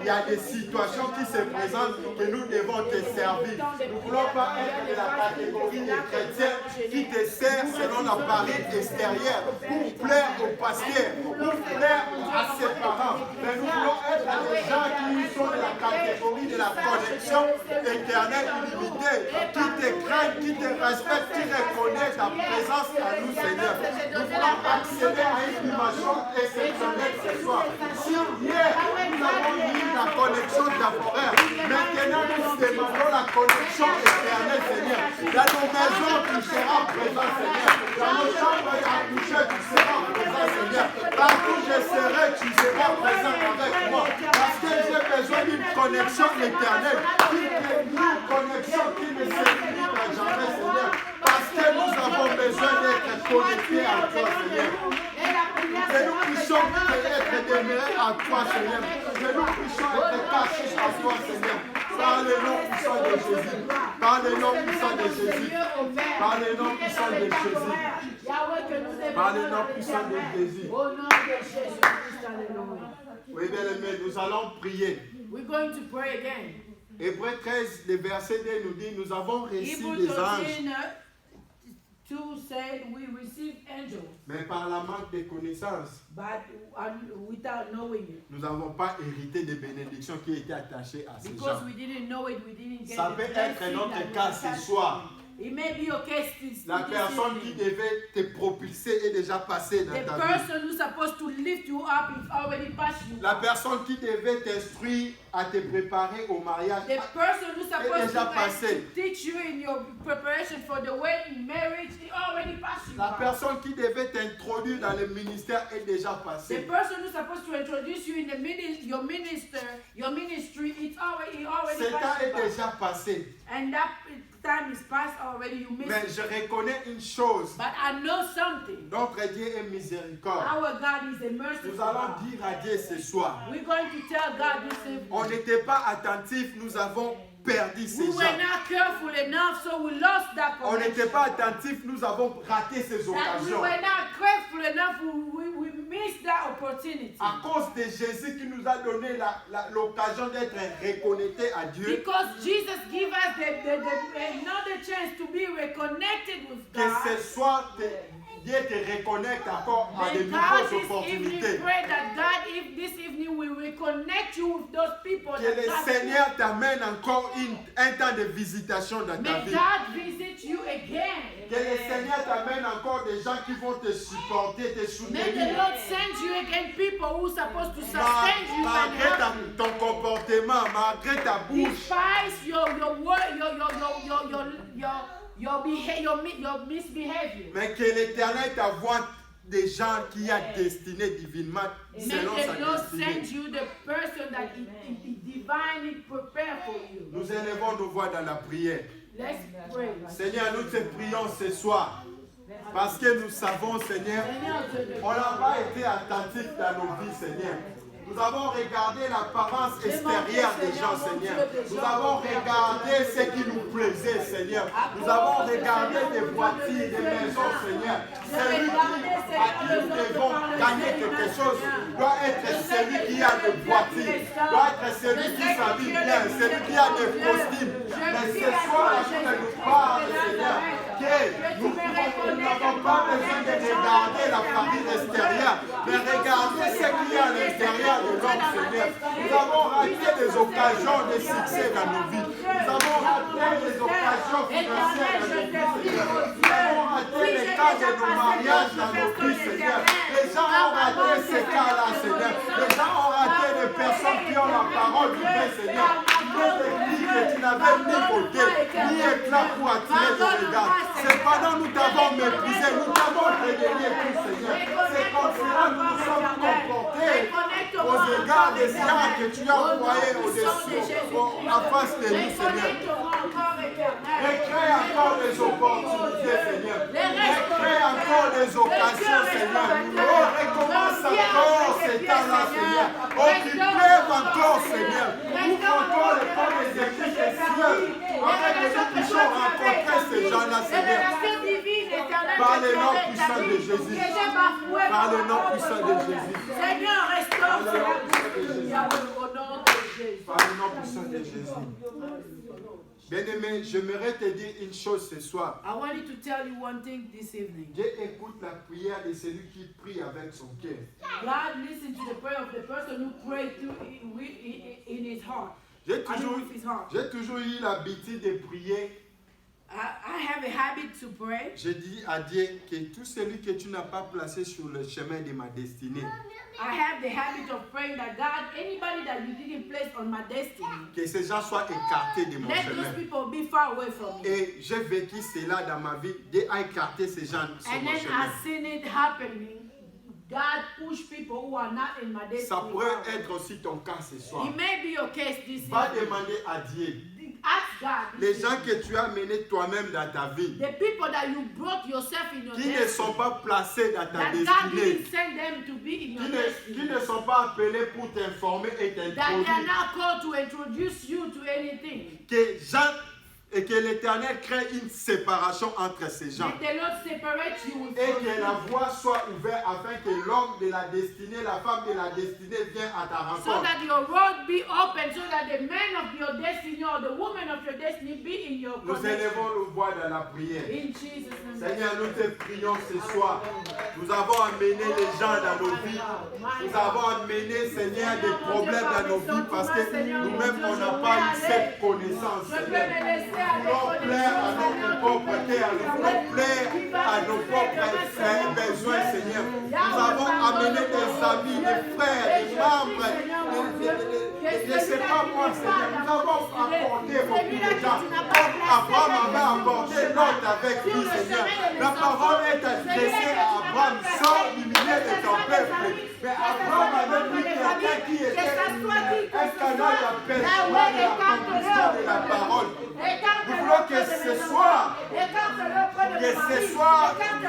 y a des situations qui se présentent que nous devons te servir. Nous ne voulons pas être de la catégorie des chrétiens qui te servent selon l'appareil extérieur pour plaire au pasteur, pour plaire à ses parents. Mais nous voulons être des gens qui sont de la catégorie de la connexion éternelle illimitée, qui te craignent, qui te respectent, qui reconnaissent ta présence à nous, Seigneur. Nous voulons accéder à une dimension exceptionnelle ce soir. Si hier, nous avons eu la connexion temporaire, maintenant nous demandons la connexion éternelle, Seigneur. Dans nos maisons, tu seras présent, Seigneur. Dans nos chambres à coucher, tu seras présent, Seigneur. Partout je serai, tu seras présent avec moi. Parce que j'ai besoin d'une connexion éternelle, une connexion qui ne se limite à jamais, Seigneur. Parce que nous avons besoin d'être connectés à toi, Seigneur. Que nous puissions être demeurés à toi, Seigneur. Que nous puissions être cachés à toi, Seigneur. Par le nom puissant de Jésus. Par le nom puissant de Jésus. Par le nom puissant de Jésus. Par le nom puissant de Jésus. Oui, bien-aimés, nous allons prier. We're going to pray again. Hébreux 13, le verset 2 nous dit, nous avons reçu des anges. 2 said we received angels, Mais par la manque de connaissances, but without knowing it. nous n'avons pas hérité des bénédictions qui étaient attachées à ces Because gens. we didn't know it, we didn't get Ça the peut être blessing notre that cas we ce had. soir. It may be your case La this personne qui evening. devait te propulser est déjà passée dans The ta vie. person who's supposed to lift you up is already past you. La personne qui devait t'instruire à te préparer au mariage The person who's supposed déjà passé. to teach you in your preparation for the wedding, marriage, is already past you. La personne qui devait t'introduire dans le ministère est déjà The passée. person who's supposed to introduce you in the your ministry, it's already Ce temps past est you. déjà passé. And that time is past already. You missed Mais it. je reconnais une chose. But I know something. Notre Dieu est miséricorde. Our God is a merciful Nous allons God. dire à Dieu ce soir. We're going to tell God this evening. On n'était pas attentif, nous avons perdu ces We gens. were not careful enough, so we lost that On n'était connection. pas attentif, nous avons raté ces That we occasions. were not careful enough, we missed that opportunity. À cause de Jésus qui nous a donné l'occasion d'être reconnectés à Dieu, Because Jesus gave us another chance to be reconnected with que God. ce soir, Dieu te reconnecte encore à de May God nouvelles this opportunités. evening pray that God, if this evening will reconnect you with those people Que that le God, Seigneur t'amène encore un temps de visitation dans ta may vie. God visit you again. Que le Seigneur t'amène encore des gens qui vont te supporter, te May the soutenir. Lord send you again people who are supposed to sustain you and Malgré help you. ton comportement, malgré ta bouche, Despise your misbehavior. mais que l'Éternel t'envoie des gens qui a destiné divinement May selon the sa Lord send destinée. you the person that is divinely prepared for you. Nous élevons nos voix dans la prière. Let's pray. Seigneur, nous te prions ce soir parce que nous savons, Seigneur, on n'a pas été attentifs dans nos vies, Seigneur. Nous avons regardé l'apparence extérieure des gens, Seigneur. Nous avons regardé ce qui nous plaisait, Seigneur. Nous avons regardé des voitures, des maisons, Seigneur. Celui à qui nous devons gagner quelque chose doit être celui qui a des voitures, doit être celui qui s'habille bien, celui qui a des costumes. Mais ce soir, la journée nous parle, Seigneur, que nous n'avons pas besoin de regarder la famille extérieure, mais regarder ce qu'il y a à l'intérieur de l'homme, Seigneur. Nous avons raté des occasions de succès dans nos vies. Nous avons raté des occasions financières dans nos vies, Seigneur. Nous avons raté les cas de nos mariages dans nos vies, Seigneur. Les gens ont raté ces cas-là, Seigneur. Les gens ont raté des personnes qui ont la parole du bien, Seigneur. Tu n'avais ni beauté, ni éclat pour attirer ton regard. Cependant, nous t'avons méprisé, nous t'avons régné tout, Seigneur. C'est comme cela que nous sommes comportés aux égards des gens que tu as envoyés en face de nous, Seigneur. Recrée encore des opportunités, Seigneur. Recrée encore des occasions, Seigneur. Oh, recommence encore ces temps-là, Seigneur. Oh, qu'il pleuve encore, Seigneur. Ouvre encore les portes des églises des cieux afin que nous puissions rencontrer ces gens-là, Seigneur. Par le nom puissant de Jésus. Par le nom puissant de Jésus. Seigneur, restaure cela. Par le nom puissant de Jésus. Bien-aimé, j'aimerais te dire une chose ce soir. I want you to tell you one thing this evening. Dieu écoute la prière de celui qui prie avec son cœur. God listens to the prayer of the person who prays in his heart. J'ai toujours eu l'habitude de prier. I have a habit to pray. Je dis à Dieu que tout celui que tu n'as pas placé sur le chemin de ma destinée, I have the habit of praying that God, anybody that you didn't place on my destiny, que ces gens soient écartés de mon let chemin. those people be far away from me. Et j'ai vécu cela dans ma vie. Dieu a écarté ces gens sur And mon then chemin. I've seen it happening. God push people who are not in my destiny. Ça pourrait être aussi ton cas ce soir. It may be your case this Va evening. demander à Dieu. Ask God. Les gens que tu as menés toi-même dans ta vie, The people that you brought yourself in your qui ne destiny, sont pas placés dans ta that God destinée, didn't send them to be in your qui destiny, ne sont pas appelés pour t'informer et that they are t'introduire, not called to introduce you to anything. que Jean et que l'Éternel crée une séparation entre ces gens. May the Lord separate you with Et your que la voie soit ouverte afin que l'homme de la destinée, la femme de la destinée vienne à ta so rencontre. that your road be open, so that the man of your destiny or the woman of your destiny be in your Nous connection. élevons nos voix dans la prière. In Jesus' name. Seigneur, nous te prions ce soir. Nous avons amené les gens dans nos vies. Nous avons amené, Seigneur, des problèmes dans nos vies parce que nous-mêmes, on n'a pas eu cette connaissance, Je peux Seigneur. me laisser à Nous voulons plaire à notre propre cœur. Nous voulons plaire à nos propres besoins, Seigneur. Nous avons amené des amis, des frères, des membres. Je ne sais pas moi, Seigneur. Nous avons apporté beaucoup de gens. Comme Abraham avait apporté Lot avec lui, Seigneur. La parole est adressée à Abraham sans humilier de ton peuple. Mais Abraham avait pris quelqu'un qui était un canal d'aperçoit de la conclusion de la parole. Nous voulons que ce soir, que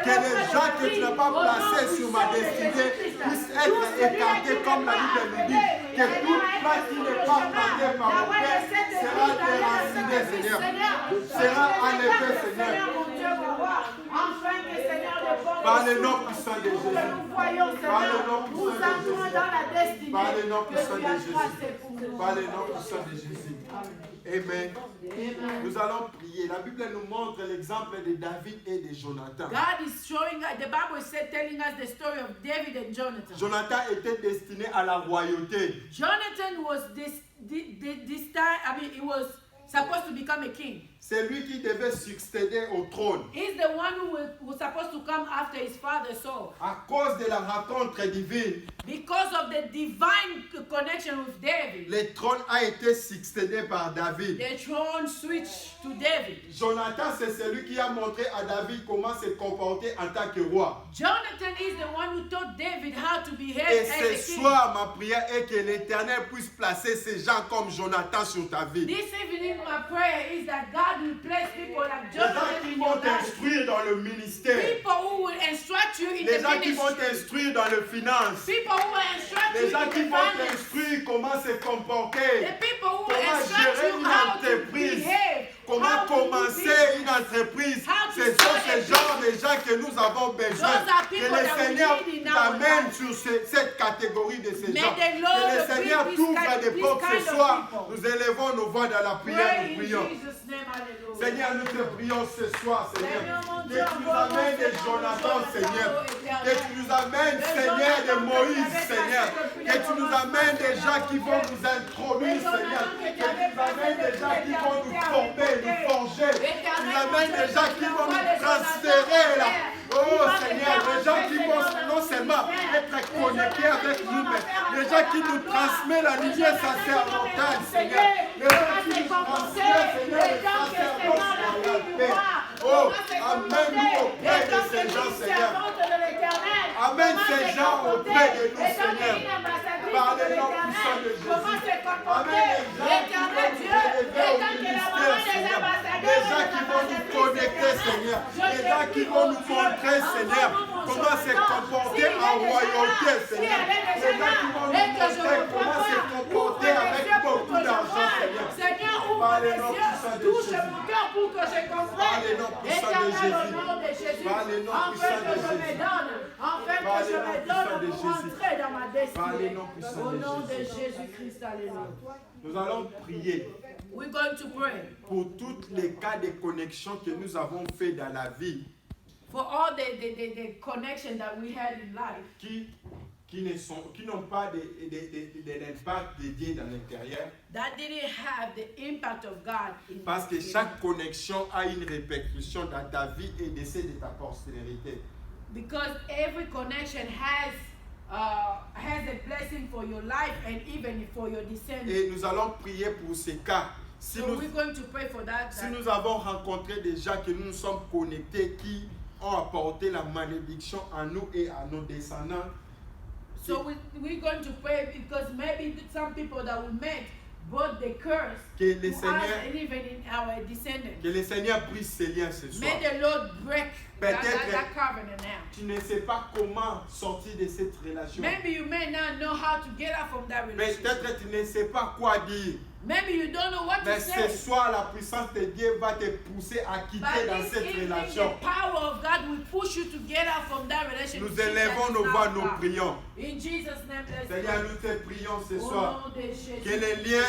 les gens que tu n'as pas placés sur ma destinée puissent être écartés comme la Bible nous dit. Que toute place qui n'est pas plantée par mon Père sera déracinée, Seigneur. Sera enlevée, Seigneur. Par le nom puissant de Jésus. Par le nom puissant de Jésus. Par le nom puissant de Jésus. Par le nom puissant de Jésus. Amen. Nous allons prier. La Bible nous montre l'exemple de David et de Jonathan. God is showing us, the Bible is telling us the story of David and Jonathan. Jonathan était destiné à la royauté. Jonathan was this time, he was supposed to become a king. C'est lui qui devait succéder au trône. He's the one who was supposed to come after his father Saul. À cause de la rencontre divine, Because of the divine connection with David, le trône a été succédé par David. the throne switched to David. Jonathan, c'est celui qui a montré à David comment se comporter en tant que roi. Jonathan is the one who taught David how to behave Et as a ce king. soir, ma prière est que l'Éternel puisse placer ces gens comme Jonathan sur ta vie. This evening, my prayer is that God will place people like Les gens Jonathan qui in your vont life. t'instruire dans le ministère. People who will instruct you in Les the gens qui vont ministry. t'instruire dans le finance. People who will instruct Les you gens in qui the vont finance. t'instruire comment se comporter. The people who will Comment instruct gérer you une how to entreprise. behave. Comment how to do commencer business. une entreprise. How to Ce sont start ces a genres de gens que nous avons besoin. Those are Que people le that we Seigneur need in our t'amène life. sur cette catégorie de ces May gens. the Lord Que le bring Seigneur this t'ouvre kind- des this portes kind ce of soir. people. Nous élevons nos voix dans la prière, Pray nous in prions. Jesus' name, hallelujah. Seigneur, nous te prions ce soir, Seigneur. Seigneur, mon Que Dieu, tu nous amènes des Jonathan, Seigneur. Que tu nous amènes, Seigneur, de Moïse, Seigneur. Que tu nous amènes des gens qui vont nous introduire, Seigneur. Que tu nous amènes des gens qui vont nous former, nous forger. Tu nous amènes des gens qui vont nous transférer là. Oh Seigneur, des gens qui vont non seulement être connectés avec nous, mais des gens qui nous transmettent la lumière sacerdotale, Seigneur. Des gens qui nous transmettent, Seigneur, le sacerdoce dans la paix. Oh, amène-nous auprès de ces gens, Seigneur. Amène ces gens auprès de nous, Seigneur. Par le nom puissant de Jésus. Amène les gens qui vont nous élever au ministère, Seigneur. Les gens qui vont nous connecter, Seigneur. Les gens qui vont nous montrer, Seigneur, comment se comporter en royauté, Seigneur. Les gens qui vont nous montrer comment se comporter avec beaucoup d'argent, Seigneur. Seigneur, Par ouvre le les nom yeux, puissant de touche Jésus. que je comprenne. Éternel, au nom de Jésus, enfin que je me donne, enfin que je me donne pour entrer dans ma destinée. Au nom de Jésus-Christ, alléluia. Nous allons prier We're going to pray pour tous les cas de connexion que nous avons fait dans la vie for all the connection that we had in life qui n'ont pas d'impact de Dieu dans l'intérieur. that didn't have the impact of God in Parce que chaque connexion a une répercussion dans ta vie et décès de ta postérité. because every connection has a blessing for your life and even for your descendants. Et nous allons prier pour ces cas. Si So nous, we're going to pray for that. si nous avons rencontré des gens que nous nous sommes connectés qui ont apporté la malédiction à nous et à nos descendants, So we're going to pray because maybe some people that we met brought the curse que le to us Seigneur, and even in our descendants. que le Seigneur brise ces liens ce soir. May the Lord break that Peut-être covenant now. tu ne sais pas comment sortir de cette relation. Maybe you may not know how to get out from that relationship. Peut-être tu ne sais pas quoi dire. Maybe you don't know what to Mais ce say. soir, la puissance de Dieu va te pousser à quitter But dans this cette evening, relation. the power of God will push you to get out from that relationship. Nous élevons nos voix, nous prions. In Jesus' name, let's Seigneur, pray. nous te prions ce Au soir. nom de Jésus. Que les liens,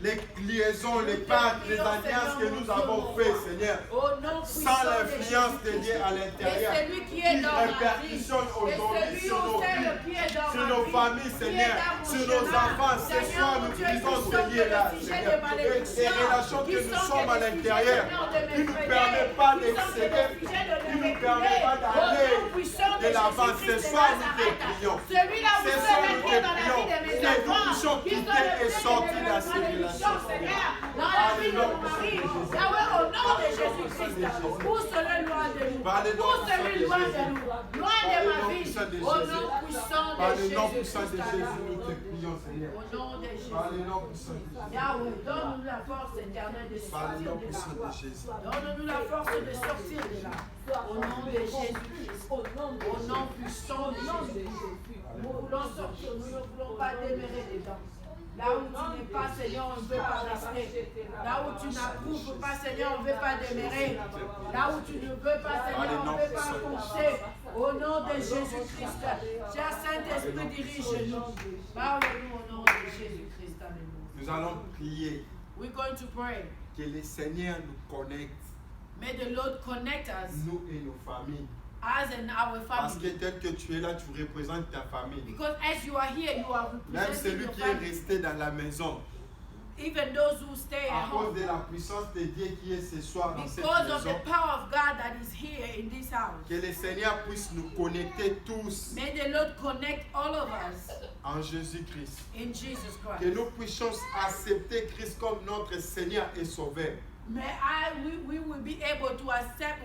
les liaisons, les pactes, les alliances que nous avons fait, Seigneur, Au nom sans puissant de l'influence de Jésus-Christ. Dieu à l'intérieur, Et celui qui qui est dans ma vie, répercussionne et aujourd'hui celui sur nos au sein vies, le qui est dans sur ma nos vie, familles, qui Seigneur, est dans mon sur nos chemin. enfants. Ce Seigneur, soir, mon nous Dieu, brisons qui ces sont liens-là, des sujets Seigneur. de malédiction, Des relations qui que nous sont sommes à des l'intérieur, sujets de qui ne nous mépriser, permettent pas qui sont des d'excéder, sujets de qui ne nous manipuler. permettent pas Au d'aller nom puissant de l'avant. Ce Jésus-Christ de soir, nous te Nazareth. prions. Celui-là, vous Ce serez soir, nous te dans la vie prions. de mes Que nous enfants, puissions qui sont quitter et les sortir de dans ces malédiction, relations. Seigneur, dans la vie de mon mari. Yahweh, au nom de Jésus-Christ, pousse-le loin de nous. Pousse-le loin de nous. Loin de ma vie. Au nom puissant de Par le nom puissant de Jésus-Christ. Jésus, nous te prions, Seigneur. Au nom de Jésus. Par le nom puissant de Jésus. Yahweh, donne-nous la force éternelle de Par le sortir nom de puissant là. de Jésus. Donne-nous la force de sortir de là. Au nom de Jésus-Christ. Au nom puissant de Jésus. Nous voulons sortir, nous ne voulons pas demeurer dedans. Là où tu n'es pas, Seigneur, on ne veut pas rester. Là où tu n'approuves pas, Seigneur, on ne veut pas demeurer. Là où tu ne veux pas, Seigneur, on ne veut pas foncer. Au nom de Jésus-Christ. Cher Saint-Esprit, dirige-nous. Parle-nous au nom de Jésus-Christ. Alléluia. Nous allons prier We're going to pray. que le Seigneur nous connecte, May the Lord connect us, nous et nos familles. us and our Parce que family. tel que tu es là, tu représentes ta famille. Because as you are here, you are Même representing celui your qui est family. resté dans la maison, Even those who stay à at cause home. de la puissance de Dieu qui est ce soir dans cette Because of the maison, power of God that is here in this house. que le Seigneur puisse nous connecter tous May the Lord connect all of us en Jésus-Christ. in Jesus Que Christ. nous puissions accepter Christ comme notre Seigneur et Sauveur. We will be able to accept,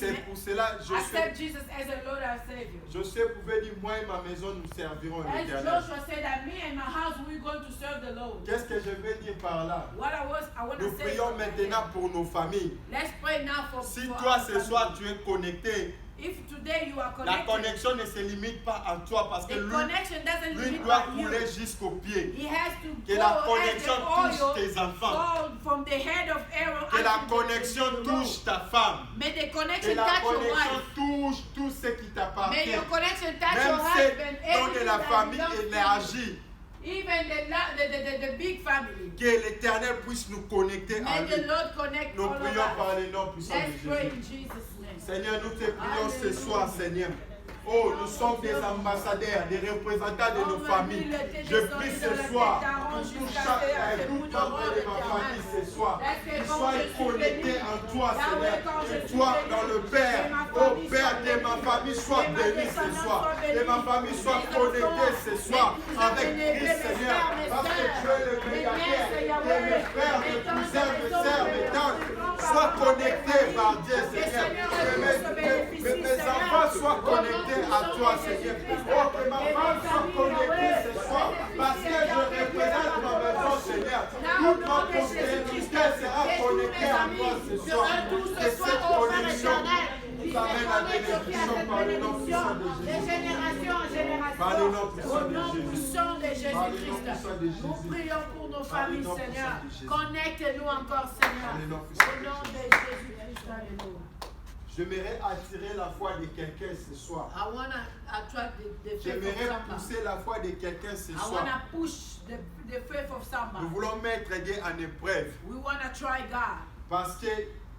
C'est pour cela que accept Jesus as a Lord and Savior. Josué pouvait dire, moi et ma maison, nous servirons As l'Éternel. Joshua said that me and my house, we're going to serve the Lord. Qu'est-ce que je veux dire par là? What I want Nous to say. prions maintenant pour nos familles. Let's pray now for Si for toi our ce family. soir tu es connecté, If today you are la connected, connexion ne se limite pas à toi parce que the lui, connection doesn't lui limit doit by you. couler jusqu'aux pieds. He has to Que go la as connexion the touche oil tes enfants. fall from the head of Aaron Que la unto the connexion root. touche ta femme. May the Que connection la touch your connexion wife. touche tout ce qui May t'appartient. your connection touch your Même husband. ceux dont everything la that famille belongs to you. élargie. Even the big family. Que l'Éternel puisse nous connecter à May the lui. Lord connect Nous all of prions par us. le nom puissant de Let's pray Jésus. in Jesus' name. Seigneur, nous te prions ce soir, Seigneur. Oh, nous sommes des ambassadeurs, des représentants de nos familles. Je prie ce soir pour tout membre de ma famille ce soir. Qu'ils soient connectés en toi, Seigneur. Que toi, dans le Père, oh Père, que ma famille soit bénie ce soir. Que ma famille soit connectée ce soir avec Christ, Seigneur. Parce que tu es le médiateur. Que mes frères, mes cousins, mes sœurs, mes tantes soient connectés par Dieu, Seigneur. Que mes enfants soient connectés à toi, Seigneur. Oh, que ma femme soit connectée ce soir, parce que je représente ma maison, Seigneur. Toute ma postérité sera connectée à toi ce soir. Que cette connexion nous amène à la bénédiction par le nom puissant de de Jésus. génération en génération. Par le nom puissant Au de nom Jésus. puissant de Par le nom Jésus-Christ. puissant de Jésus. Nous prions pour nos Par le familles, nom Seigneur. puissant de Jésus. Connecte-nous encore, Seigneur. Par le nom Au puissant de nom de Jésus. Jésus-Christ. Alléluia. J'aimerais attirer la foi de quelqu'un ce soir. I want to attract the faith of J'aimerais somebody. pousser la foi de quelqu'un ce I want soir. to push the faith of Nous somebody. voulons mettre Dieu en épreuve We want to try God. parce que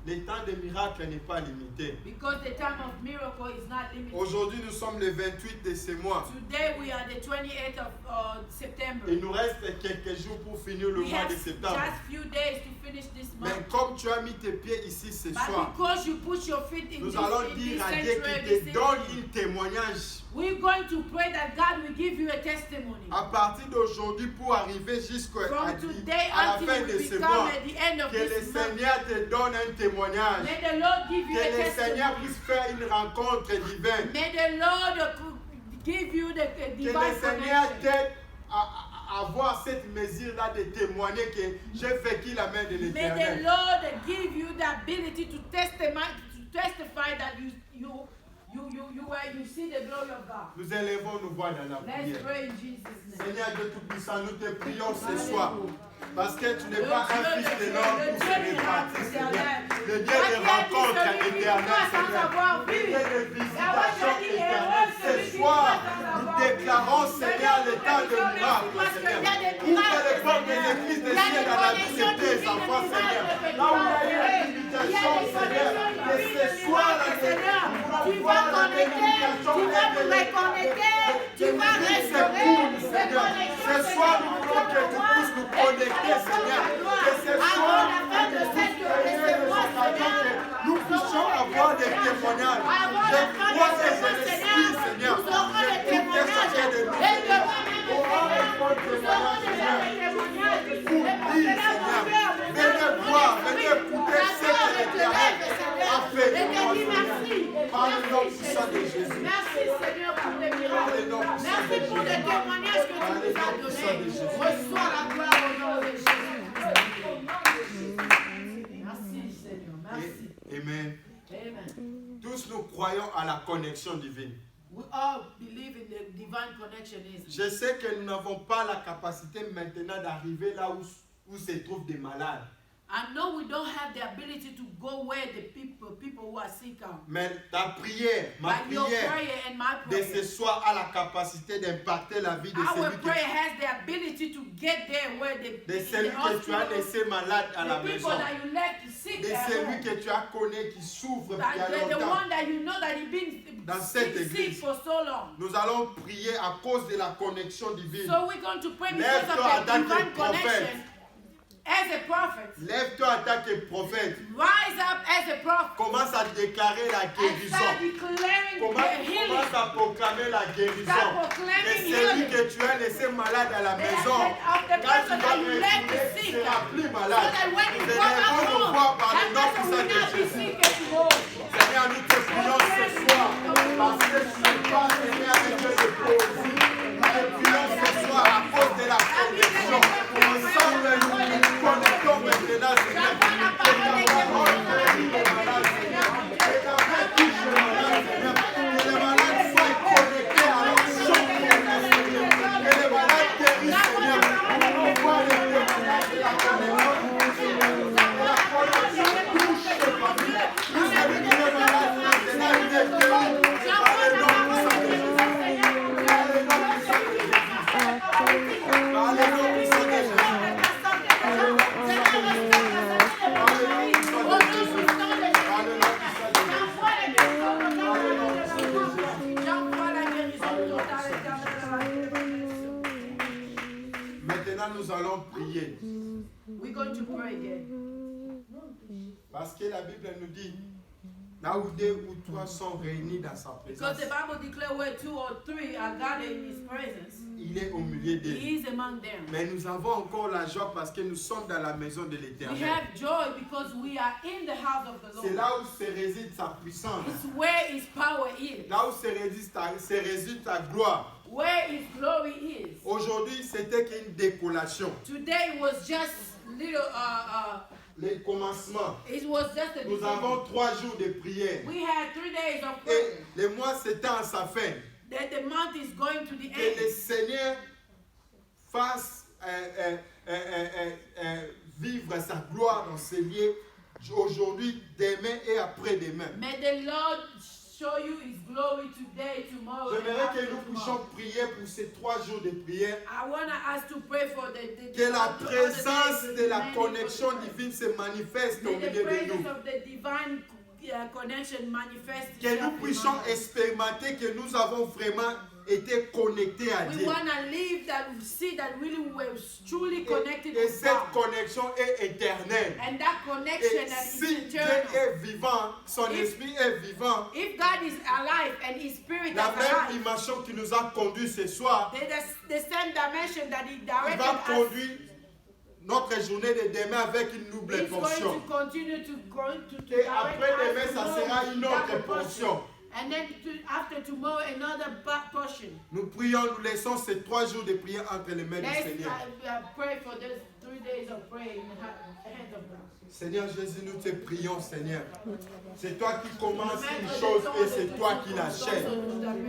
le temps des miracles n'est pas limité. Because the time of miracle is not limited. Aujourd'hui, nous sommes le 28 de ce mois. Today we are the 28th of September. Il nous reste quelques jours pour finir le We mois have de just septembre. few days to finish this Mais month. comme tu as mis tes pieds ici ce But soir, because you put your feet in nous this, allons in dire this à Dieu sanctuary qu'il this te donne evening, un témoignage we're going to pray that God will give you a testimony. à partir d'aujourd'hui pour arriver jusqu'à From today la until fin we de ce become mois. at the end of Que le this month. Seigneur te donne un témoignage. May the Lord give you Que a le Seigneur testimony. puisse faire une rencontre divine. May the Lord give you the Que divine le Seigneur connection. t'aide à avoir cette mesure-là de témoigner que j'ai vécu la main de May the l'Éternel. Lord give you the ability to testify that you see the glory of God. Nous élevons nos voix dans la Let's prière. pray in Jesus' name. Seigneur Dieu Tout-Puissant, nous te prions ce soir. Parce que tu n'es Le pas un Dieu fils de de l'homme le pour Dieu se des répartir, miracles, Seigneur. Seigneur. Le Dieu Toi des qui as dit rencontres celui qui éternelles, croit sans Seigneur. avoir Le vu. Dieu des La voix visitations dit, heureux éternelles. celui Ce qui soir, croit sans nous avoir vu. déclarons, Seigneur, le temps de Parce miracles, qu'il y a Seigneur. des Ouvre miracles, les portes des Seigneur. églises des Il y a cieux des dans la vie de connexions tes divines, enfants, des Seigneur. miracles Là où il y a eu opérés. l'invitation, Il y a des Seigneur, connexions que divines, ce des soir, miracles, Seigneur. Tu nous vas allons voir la connecter, communication tu vas nous reconnecter, tu vas restaurer ces connexions, ce soir, nous Seigneur. voulons que tu puisses nous connecter, Seigneur. Que ce soir, Avant la fin de cette journée, c'est moi, Seigneur. nous puissions avoir des témoignages. Avant Je la fin crois de que ce mois, je Seigneur, l'esprit, Seigneur. nous aurons des Que tout est témoignages. chacun de nous, Et Seigneur. demain, Aura un bon nous aurons témoignage, déjà Seigneur. des témoignages. Et Pour mon dire, Seigneur, mon Seigneur, Père, mon venez Père, mon voir, esprit, venez écouter ce que t'adore et te l'Éternel lève, Seigneur. a fait Et pour te moi, dis Seigneur. merci. Par le nom Merci, puissant de Jésus. Jésus. Merci, Seigneur, pour les Par le miracles. nom puissant Merci de pour les Jésus. témoignages que tu Par le nous as nom puissant de donnés. Jésus. Reçois la gloire au nom de Jésus. Merci, Seigneur. Merci. Amen. Amen. Tous nous croyons à la connexion divine. We all believe in the divine connection. Je sais que nous n'avons pas la capacité maintenant d'arriver là où se trouvent des malades. I know we don't have the ability to go where the people who are sick are. Mais ta prière, ma But your prière prayer and my de prayer, ce soir a la capacité d'impacter la vie de our celui prayer que, has the ability to get there where de celui que tu as laissé malade à la the people maison. that you left sick De at celui home. que tu as connu qui souffre depuis The longtemps. one that you know that he's been Dans cette sick église. for so long. Nous allons prier à cause de la connexion divine. So we're going to pray because Lève-toi en of tant the que divine prophète. connection. As a prophet, Lève-toi en tant que prophète. rise up as a prophet Commence à déclarer la and guérison. start declaring the healing. Commence à proclamer la guérison. Start Et proclaiming celui healing. que tu as laissé malade à la maison, Of the quand tu person vas that you left retourner, tu sick, seras plus so malade. that when you Nous go back élevons nos home, voix par le that nom person puissant will de not be Jésus. sick anymore. Seigneur, nous te prions ce soir parce que tu n'es pas Seigneur un Dieu de poésie. Nous te prions ce soir à cause de la connexion. Ensemble, nous nous connectons maintenant, Seigneur. Que ta parole guérisse les malades, Seigneur. Que ta main touche les malades, Seigneur. Que les malades soient connectés à leur champion, Seigneur. Que les malades guérissent, Seigneur. On voit les témoignages de la connexion. La connexion touche les familles. Nous sommes les malades maintenant, il est guéri. Par le nom puissant de Jésus. Par le nom puissant de Jésus. Par le nom puissant de Jésus. Par le nom puissant de Jésus. Par le nom puissant de Jésus. Par le nom puissant de Jésus. Par le nom puissant de Jésus. J'envoie la guérison totale et éternelle. Maintenant, nous allons prier. We're going to pray again. Parce que la Bible nous dit, là où deux ou trois sont réunis dans sa Because présence, the Bible declares where 2 or 3 are gathered in His presence, il est au milieu d'eux. He is among them. Mais nous avons encore la joie parce que nous sommes dans la maison de We l'Éternel. have joy because we are in the house of the C'est Lord. là où se réside sa puissance. It's where His power is, Là où se réside ta gloire. where His glory is. Aujourd'hui, c'était qu'une décollation. Today was just little, Le commencement. it was just a Nous beginning. avons 3 jours de prière. We had 3 days of Et prayer. le mois s'étend à sa fin. that the month is going to the Que le end. Seigneur fasse vivre sa gloire dans ces lieux aujourd'hui, demain et après-demain. May the Lord show you His glory today, tomorrow. and J'aimerais after que nous tomorrow. puissions prier pour ces 3 jours de prière. I want us to pray for the Que la other présence days, de la many connexion for the- divine se manifeste au May the milieu de presence nous. of the divine connection manifest Que itself nous in puissions our lives. expérimenter que nous avons vraiment été connectés à We Dieu. want to live that we see that really we were truly connected Et with cette God. connexion est éternelle. And that connection Et that is si Dieu eternal. est vivant, son If- esprit est vivant, If God is alive and His Spirit is la même alive, dimension qui nous a conduits ce soir, the same dimension that He il directed va us, conduire notre journée de demain avec une double He's going portion. to continue to go to Et direct après-demain, us ça tomorrow sera une autre double portion. And then after tomorrow, another portion. Nous prions, nous laissons ces 3 jours de prière entre les mains du Let's Seigneur. pray for those 3 days of prayer in the hands of God. Seigneur Jésus, nous te prions, Seigneur. C'est toi qui commences une chose et c'est toi qui l'achèves.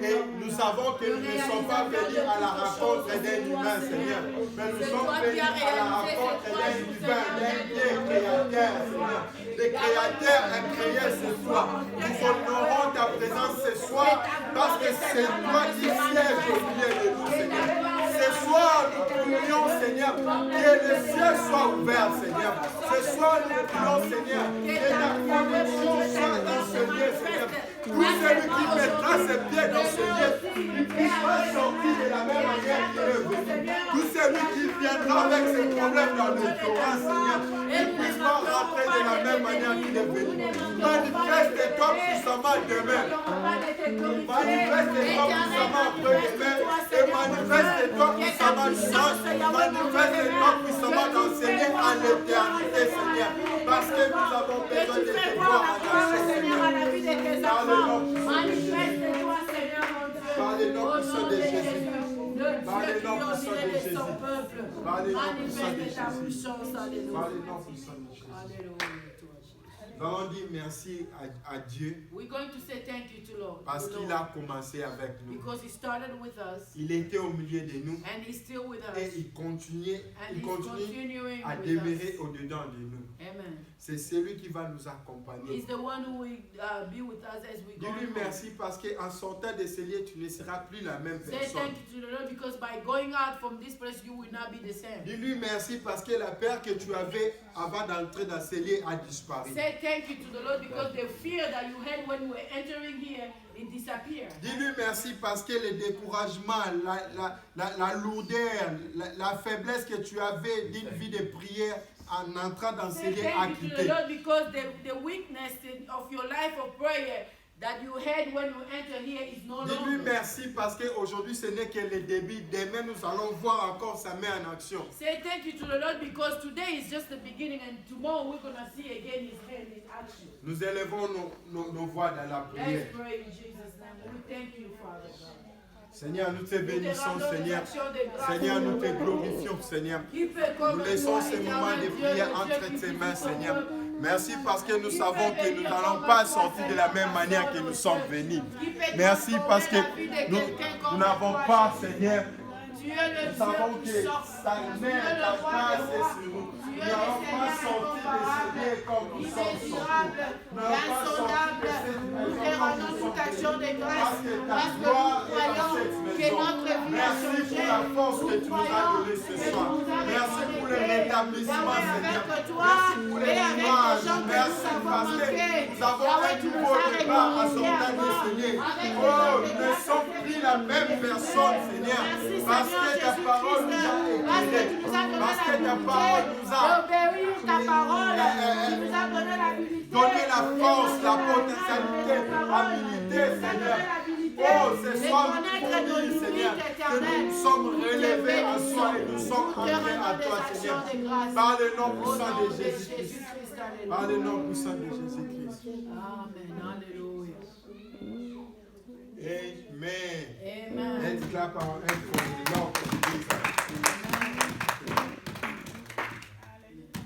Et nous savons que nous ne sommes pas venus à la rencontre d'un humain, Seigneur. Mais nous sommes venus à la rencontre d'un divin, d'un Dieu créateur, Seigneur. Le créateur a créé ce soir. Nous honorons ta présence ce soir parce que c'est toi qui sièges au milieu de nous, Seigneur. Ce soir, nous prions, Seigneur, que le ciel soit ouvert, Seigneur. Ce soir, nous prions, Seigneur, que ta connexion soit dans ce lieu, Seigneur. Tout celui qui mettra ses pieds dans ce lieu, il puisse pas sortir de la même manière qu'il est venu. Tout celui qui viendra avec ses problèmes dans le Torah, Seigneur, il puisse pas rentrer de la même manière qu'il est venu. Manifeste-toi puissamment demain. Manifeste-toi puissamment après-demain. Et manifeste-toi puissamment dimanche. Manifeste-toi puissamment d'enseigner en l'éternité, Seigneur. Parce que nous avons besoin de te voir en action, Seigneur. Manifeste-toi, Seigneur, mon Dieu. Par le nom puissant de Jésus. Le Par le Dieu qui nom puissant de honorait Jésus. son peuple. Par le nom puissant de Manifeste ta Jésus. puissance, Par alléluia. le nom puissant de Jésus. Alléluia, toi, Jésus. Nous allons dire merci à Dieu We're going to say thank you to Lord. parce to qu'il Lord, a commencé avec nous. because He started with us Il était au milieu de nous and He's still with us. et il continue And He's continuing à with demeurer us. au-dedans de nous. Amen. C'est celui qui va nous accompagner. He's the one who will be with us as we go. Dis-lui on. merci parce qu'en sortant de ce lieu, tu ne seras plus la même Say personne. thank you to the Lord because by going out from this place you will not be the same. Dis-lui merci parce que la peur que tu avais avant d'entrer dans ce lieu a disparu. Say thank you to the Lord because the fear that you had when you were entering here, it disappeared. Dis-lui merci parce que le découragement, la lourdeur, la faiblesse que tu avais d'une vie de prière en entrant dans ce Say lieu a thank you to the quitté. Lord because the weakness of your life of prayer that you had when you enter here is no Dis-lui longer. merci parce qu'aujourd'hui ce n'est que le début. Demain nous allons voir encore sa main en action. Say thank you to the Lord because today is just the beginning and tomorrow we're going to see again His hand in action. Nous élevons nos voix dans la prière. Let's pray in Jesus' name. We thank you, Father God. Seigneur, nous te Nous te bénissons, rendons des Seigneur. actions de grâce. Seigneur, nous te glorifions, Seigneur. Qui fait comme Nous laissons toi, ces éternel moments de Dieu, prière le Dieu entre qui tes visite mains, ton Seigneur. peuple. Merci parce que nous savons que nous n'allons pas sortir de la même manière que nous sommes venus. Merci parce que nous n'avons pas, Seigneur, Tu es le nous savons Dieu que qui sort. ta main, ta grâce est sur nous. Nous n'allons pas sortir de ce lieu comme nous sommes sortis. Indésirable, Nous n'allons pas sortir de cette nous te maison comme rendons nous toute sommes action de venus. grâce Parce que ta parce que gloire nous est dans croyons cette que maison. notre vie a Merci changé. pour la force que tu nous as donnée ce Nous soir. croyons Merci que pour nous le avons rétablissement, Yahweh, Seigneur. avec toi Merci pour les et avec les images. gens que nous Merci avons parce que manqués. nous avons Yahweh, un tu nous nouveau as départ à récompensé sortir de à ce lieu. mort. Avec les Oh, gens nous ne sommes plus la même personne, Seigneur. Merci, Parce Seigneur que ta parole nous a parce que tu éclairés. nous as donné Parce que ta la parole nous a d'obéir ta parole. Tu nous as donné l'habilité. donné la force, la potentialité, l'habilité, Seigneur. Oh, ce soir, nous pouvons dire, Seigneur, que nous nous sommes relevés en soi et nous sommes entrés à toi, Seigneur. Par le nom puissant de Jésus-Christ. Par le nom puissant de Jésus-Christ. Amen. Alléluia. Amen. Amen. Let's clap our hands for the Lord for Jesus.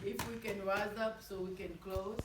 If we can rise up so we can close.